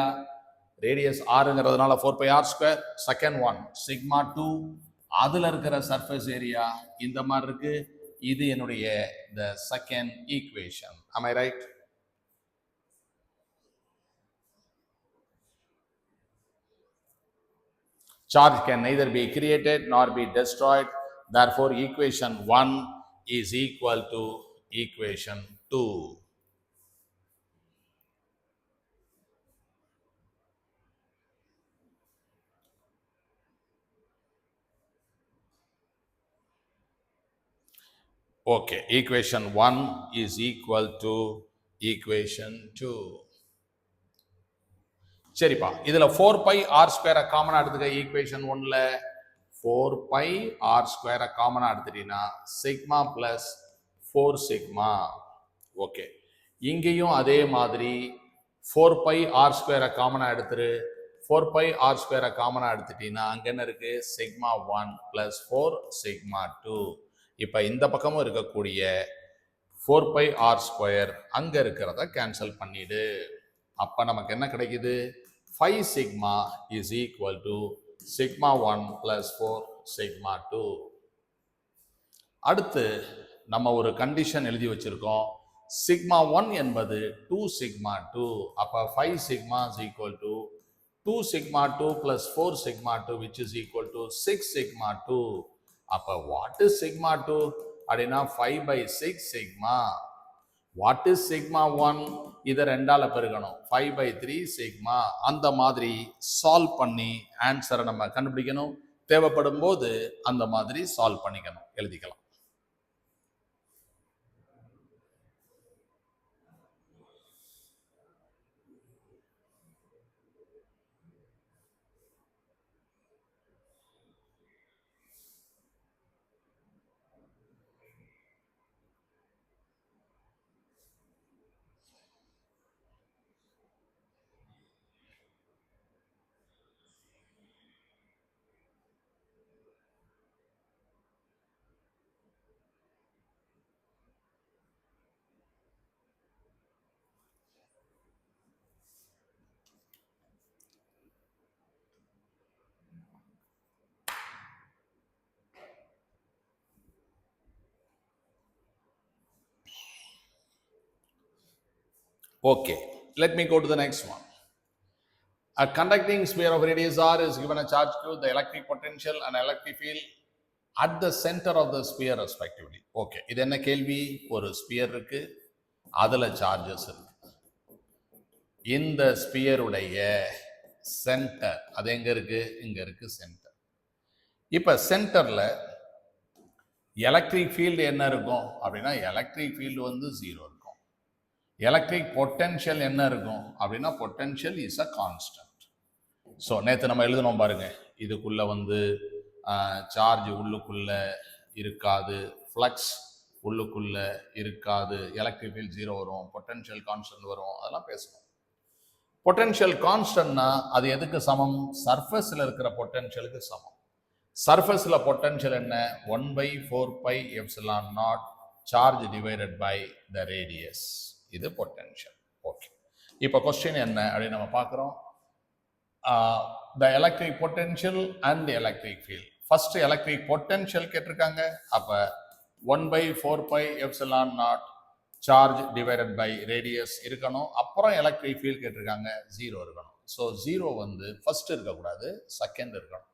ரேடியஸ் ஆறுங்கிறதுனால 4 by R square. Second one sigma 2, அதுல இருக்கிற சர்ஃபேஸ் ஏரியா இந்த மாதிரி இருக்கு. இது என்னுடைய the second equation. Am I right? Charge can neither be created nor be destroyed. Therefore, equation 1 is equal to equation 2. Okay, equation 1 is equal to equation 2. சரிப்பா, இதுல 4 by R ஸ்கொயரை காமனா எடுத்துக்க. ஈக்குவேஷன் 1ல 4 பை ஆர் ஸ்கொயரை காமனா எடுத்துட்டீங்கன்னா sigma plus 4 sigma. Okay, இங்கேயும் அதே மாதிரி 4 பை ஆர் ஸ்கொயரை காமனா எடுத்துரு. 4 பை ஆர் ஸ்கொயரை காமனா எடுத்துட்டீங்கன்னா அங்க என்ன இருக்கு, சிக்மா 1 பிளஸ் 4 சிக்மா 2. இப்ப இந்த பக்கமும் இருக்கக்கூடிய 4 பை ஆர் ஸ்கொயர் அங்க இருக்கிறத கேன்சல் பண்ணிடு. அப்ப நமக்கு என்ன கிடைக்குது, 5 sigma is equal to sigma 1 plus 4 sigma 2. அடுத்து நம்ம ஒரு கண்டிஷன் எழுதி வச்சிருக்கோம். சிக்மா 1 என்பது 2 சிக்மா 2. அப்ப 5 sigma is equal to 2 sigma 2 plus 4 sigma 2 which is equal to 6 sigma 2. அப்ப வாட் இஸ் சிக்மா 2 அப்படின்னா 5 by 6 sigma. What is sigma 1? இதை 2ஆல பெருக்கணும், 5 by 3 சிக்மா. அந்த மாதிரி சால்வ் பண்ணி ஆன்சரை நம்ம கண்டுபிடிக்கணும். தேவைப்படும் போது அந்த மாதிரி சால்வ் பண்ணிக்கணும், எழுதிக்கலாம். Okay, let me go to the next one. A conducting sphere of radius r is given a charge q, the electric potential and electric field at the center of the sphere respectively. Okay, இது என்ன கேள்வி? ஒரு sphere இருக்கு, அதுல charges இருக்கு. இந்த ஸ்பியருடைய centre அது எங்க இருக்கு? இங்க இருக்கு சென்டர். இப்ப சென்டர்ல எலக்ட்ரிக் ஃபீல்டு என்ன இருக்கும் அப்படின்னா எலக்ட்ரிக் ஃபீல்டு வந்து 0 இருக்கும். எலக்ட்ரிக் பொட்டென்ஷியல் என்ன இருக்கும் அப்படின்னா potential is a constant. So நேற்று நம்ம எழுதணும் பாருங்க, இதுக்குள்ள வந்து சார்ஜ் உள்ளுக்குள்ள இருக்காது, ஃப்ளக்ஸ் உள்ளுக்குள்ள இருக்காது, எலக்ட்ரிக் ஃபீல்ட் 0 வரும், பொட்டென்ஷியல் கான்ஸ்டன்ட் வரும், அதெல்லாம் பேசணும். பொட்டென்ஷியல் கான்ஸ்டன்ட்னா அது எதுக்கு சமம்? சர்ஃபேஸில் இருக்கிற பொட்டென்ஷியலுக்கு சமம். சர்ஃபேஸில் பொட்டன்ஷியல் என்ன? 1/4 epsilon naught charge divided by the radius. இது பொட்டன்ஷியல். ஓகே, இப்போ கொஸ்டின் என்ன அப்படின்னு நம்ம பார்க்குறோம். The electric potential and electric field. First electric potential கேட்டிருக்காங்க. அப்போ 1/4 epsilon naught charge divided by radius இருக்கணும். அப்புறம் எலக்ட்ரிக் ஃபீல்ட் கேட்டிருக்காங்க, 0 இருக்கணும். ஸோ 0 வந்து ஃபர்ஸ்ட் இருக்கக்கூடாது, செகண்ட் இருக்கணும்.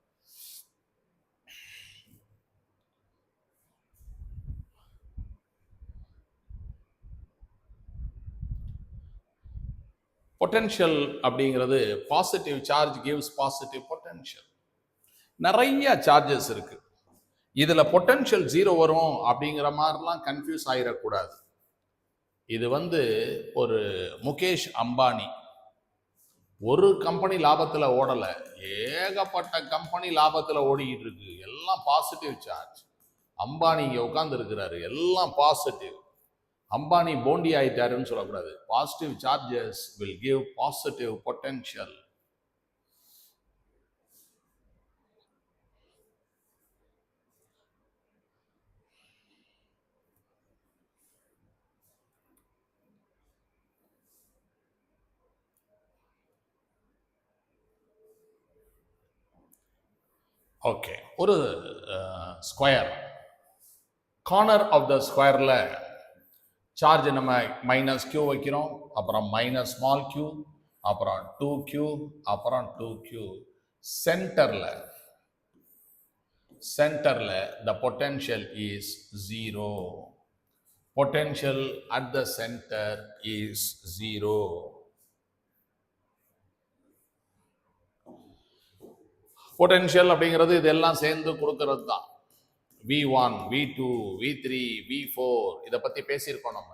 பொட்டன்ஷியல் அப்படிங்கிறது positive charge gives positive potential. நிறைய சார்ஜஸ் இருக்கு. இதுல பொட்டன்ஷியல் 0 வரும் அப்படிங்கிற மாதிரிலாம் கன்ஃபியூஸ் ஆயிடக்கூடாது. இது வந்து ஒரு முகேஷ் அம்பானி ஒரு கம்பெனி லாபத்துல ஓடல, ஏகப்பட்ட கம்பெனி லாபத்துல ஓடிக்கிட்டு இருக்கு. எல்லாம் பாசிட்டிவ் சார்ஜ். அம்பானி இங்க உட்கார்ந்து இருக்கிறாரு, எல்லாம் பாசிட்டிவ். அம்பானி போண்டி ஆயிட்டாருன்னு சொல்லக்கூடாது. Positive charges will give positive potential. Okay, ஒரு ஸ்கொயர், கார்னர் ஆஃப் த ஸ்கொயர்ல சார்ஜ் நம்ம -q வைக்கிறோம், அப்புறம் மைனஸ் ஸ்மால் q, அப்புறம் 2q, அப்புறம் 2q. சென்டர்ல the potential is 0. Potential at the center is 0. Potential அப்படிங்கிறது இதெல்லாம் சேர்ந்து கொடுக்கறது தான். V1, V2, V3, V4 இதை பத்தி பேசியிருக்கோம் நம்ம.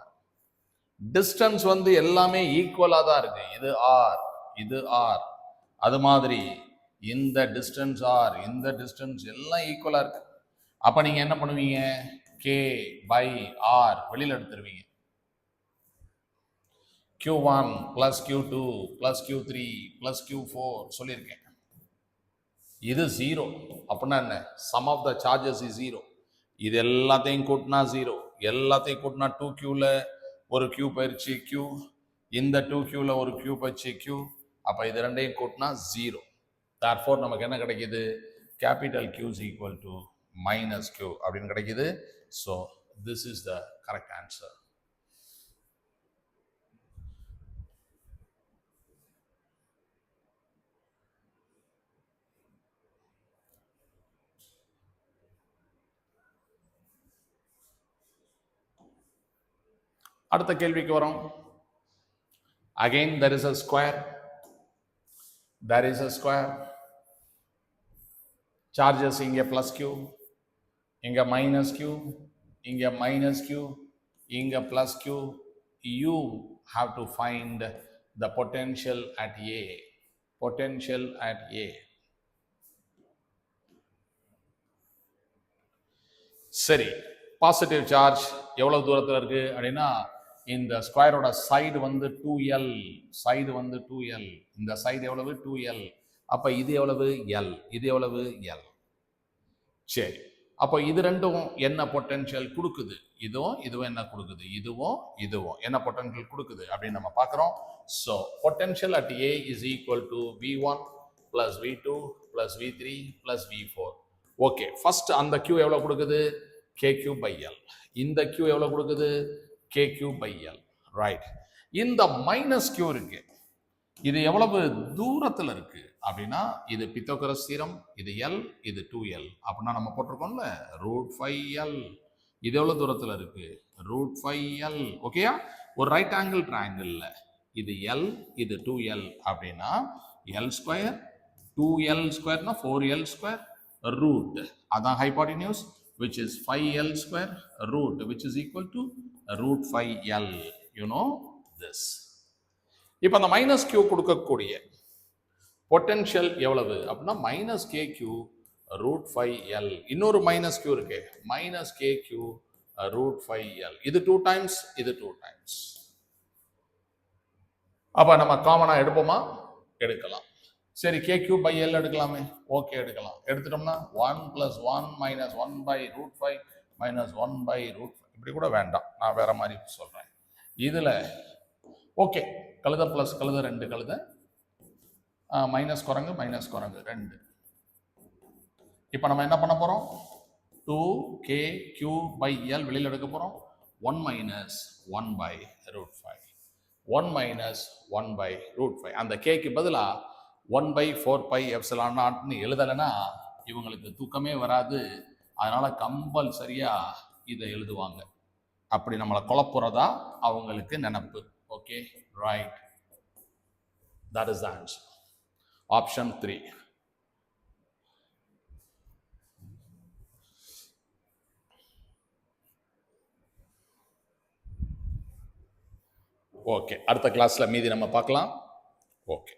டிஸ்டன்ஸ் வந்து எல்லாமே ஈக்குவலா தான் இருக்கு. இது R, இது R. அது மாதிரி இந்த டிஸ்டன்ஸ் R, இந்த டிஸ்டன்ஸ் எல்லாம் ஈக்குவலா இருக்கு. அப்ப நீங்க என்ன பண்ணுவீங்க? K/R வெளியில எடுத்துருவீங்க. Q1 plus Q2 plus Q3 plus Q4 சொல்லியிருக்கேன். இது 0 அப்படின்னா என்ன? Sum of the charges is 0. இது எல்லாத்தையும் கூட்டினா 0, எல்லாத்தையும் கூட்டினா 2Qல ஒரு Q பயிற்சி Q, இந்த 2Qல ஒரு Q பயிற்சி Q. அப்ப இது ரெண்டையும் கூட்டினா 0. therefore நமக்கு என்ன கிடைக்குது? Capital Q is equal to minus Q அப்படின்னு கிடைக்குது. So this is the correct answer. அடுத்த கேள்விக்கு வரோம். Again there is a square. Charges இங்க plus Q, இங்க minus Q, இங்க minus Q, இங்க plus Q. You have to find the potential at A. சரி, பாசிட்டிவ் சார்ஜ் எவ்வளவு தூரத்தில் இருக்கு அப்படின்னா, இந்த ஸ்கொயரோட சைடு வந்து 2L, இந்த சைடு எவ்வளவு? 2L. அப்ப இது எவ்வளவு? L. இது எவ்வளவு? L. சரி, அப்போ இது ரெண்டும் என்ன பொட்டன்ஷியல் கொடுக்குது? இதுவும் என்ன கொடுக்குது? இதுவும் என்ன பொட்டன்ஷியல் கொடுக்குது அப்படின்னு நம்ம பார்க்குறோம். So potential at A is equal to V1 plus V2 plus V3 plus V4. Okay, first அந்த Q எவ்வளவு கொடுக்குது? KQ/L. இந்த Q எவ்வளவு கொடுக்குது? KQ/L. ரைட். இந்த மைனஸ் Q இருக்கு, இது எவ்வளவு தூரத்தில் இருக்கு அப்படின்னா, இது பித்தோகரஸ் தியரம், இது L, இது 2L. அப்படின்னா நம்ம போட்டிருக்கோம்ல √5L. இது எவ்வளவு தூரத்தில் இருக்கு? √5L. ஓகேயா? ஒரு ரைட் ஆங்கிள் ட்ரையாங்கிள்ல இது L, இது 2L அப்படின்னா L², 2L² 4L² ரூட், அதான் hypotenuse, which is 5L² root, which is equal to √5L. You know this. இப்போ அந்த மைனஸ் Q கொடுக்கக்கூடிய பொட்டன்ஷியல் எவ்வளவு அப்படின்னா -KQ √5L. இன்னொரு மைனஸ் Q இருக்கு, -KQ √5L. இது 2 டைம்ஸ், இது 2 டைம்ஸ். அப்ப நம்ம காமனா எடுப்போமா? எடுக்கலாம். சரி கே கியூப் பை எல் எடுக்கலாமே, ஓகே எடுக்கலாம். எடுத்துட்டோம்னா 1 + 1 - 1/√5 - 1/√5 இப்படி கூட வேண்டாம், நான் வேற மாதிரி சொல்றேன். இதுல ஓகே கழுத பிளஸ் கழுத 2 கழுத, மைனஸ் குரங்கு மைனஸ் குரங்கு 2. இப்போ நம்ம என்ன பண்ண போறோம், 2kq/l வெளியில் எடுக்க போறோம். 1 - 1/√5 1 - 1/√5. அந்த கேக்கு பதிலா 1/4πε0 எழுதலைன்னா இவங்களுக்கு தூக்கமே வராது. அதனால கம்பல்சரியா இதை எழுதுவாங்க. அப்படி நம்மளை குழப்புறதா அவங்களுக்கு நினைப்பு. Okay right, that is the answer. Option 3. Okay, அடுத்த கிளாஸ்ல மீதி நம்ம பார்க்கலாம். ஓகே.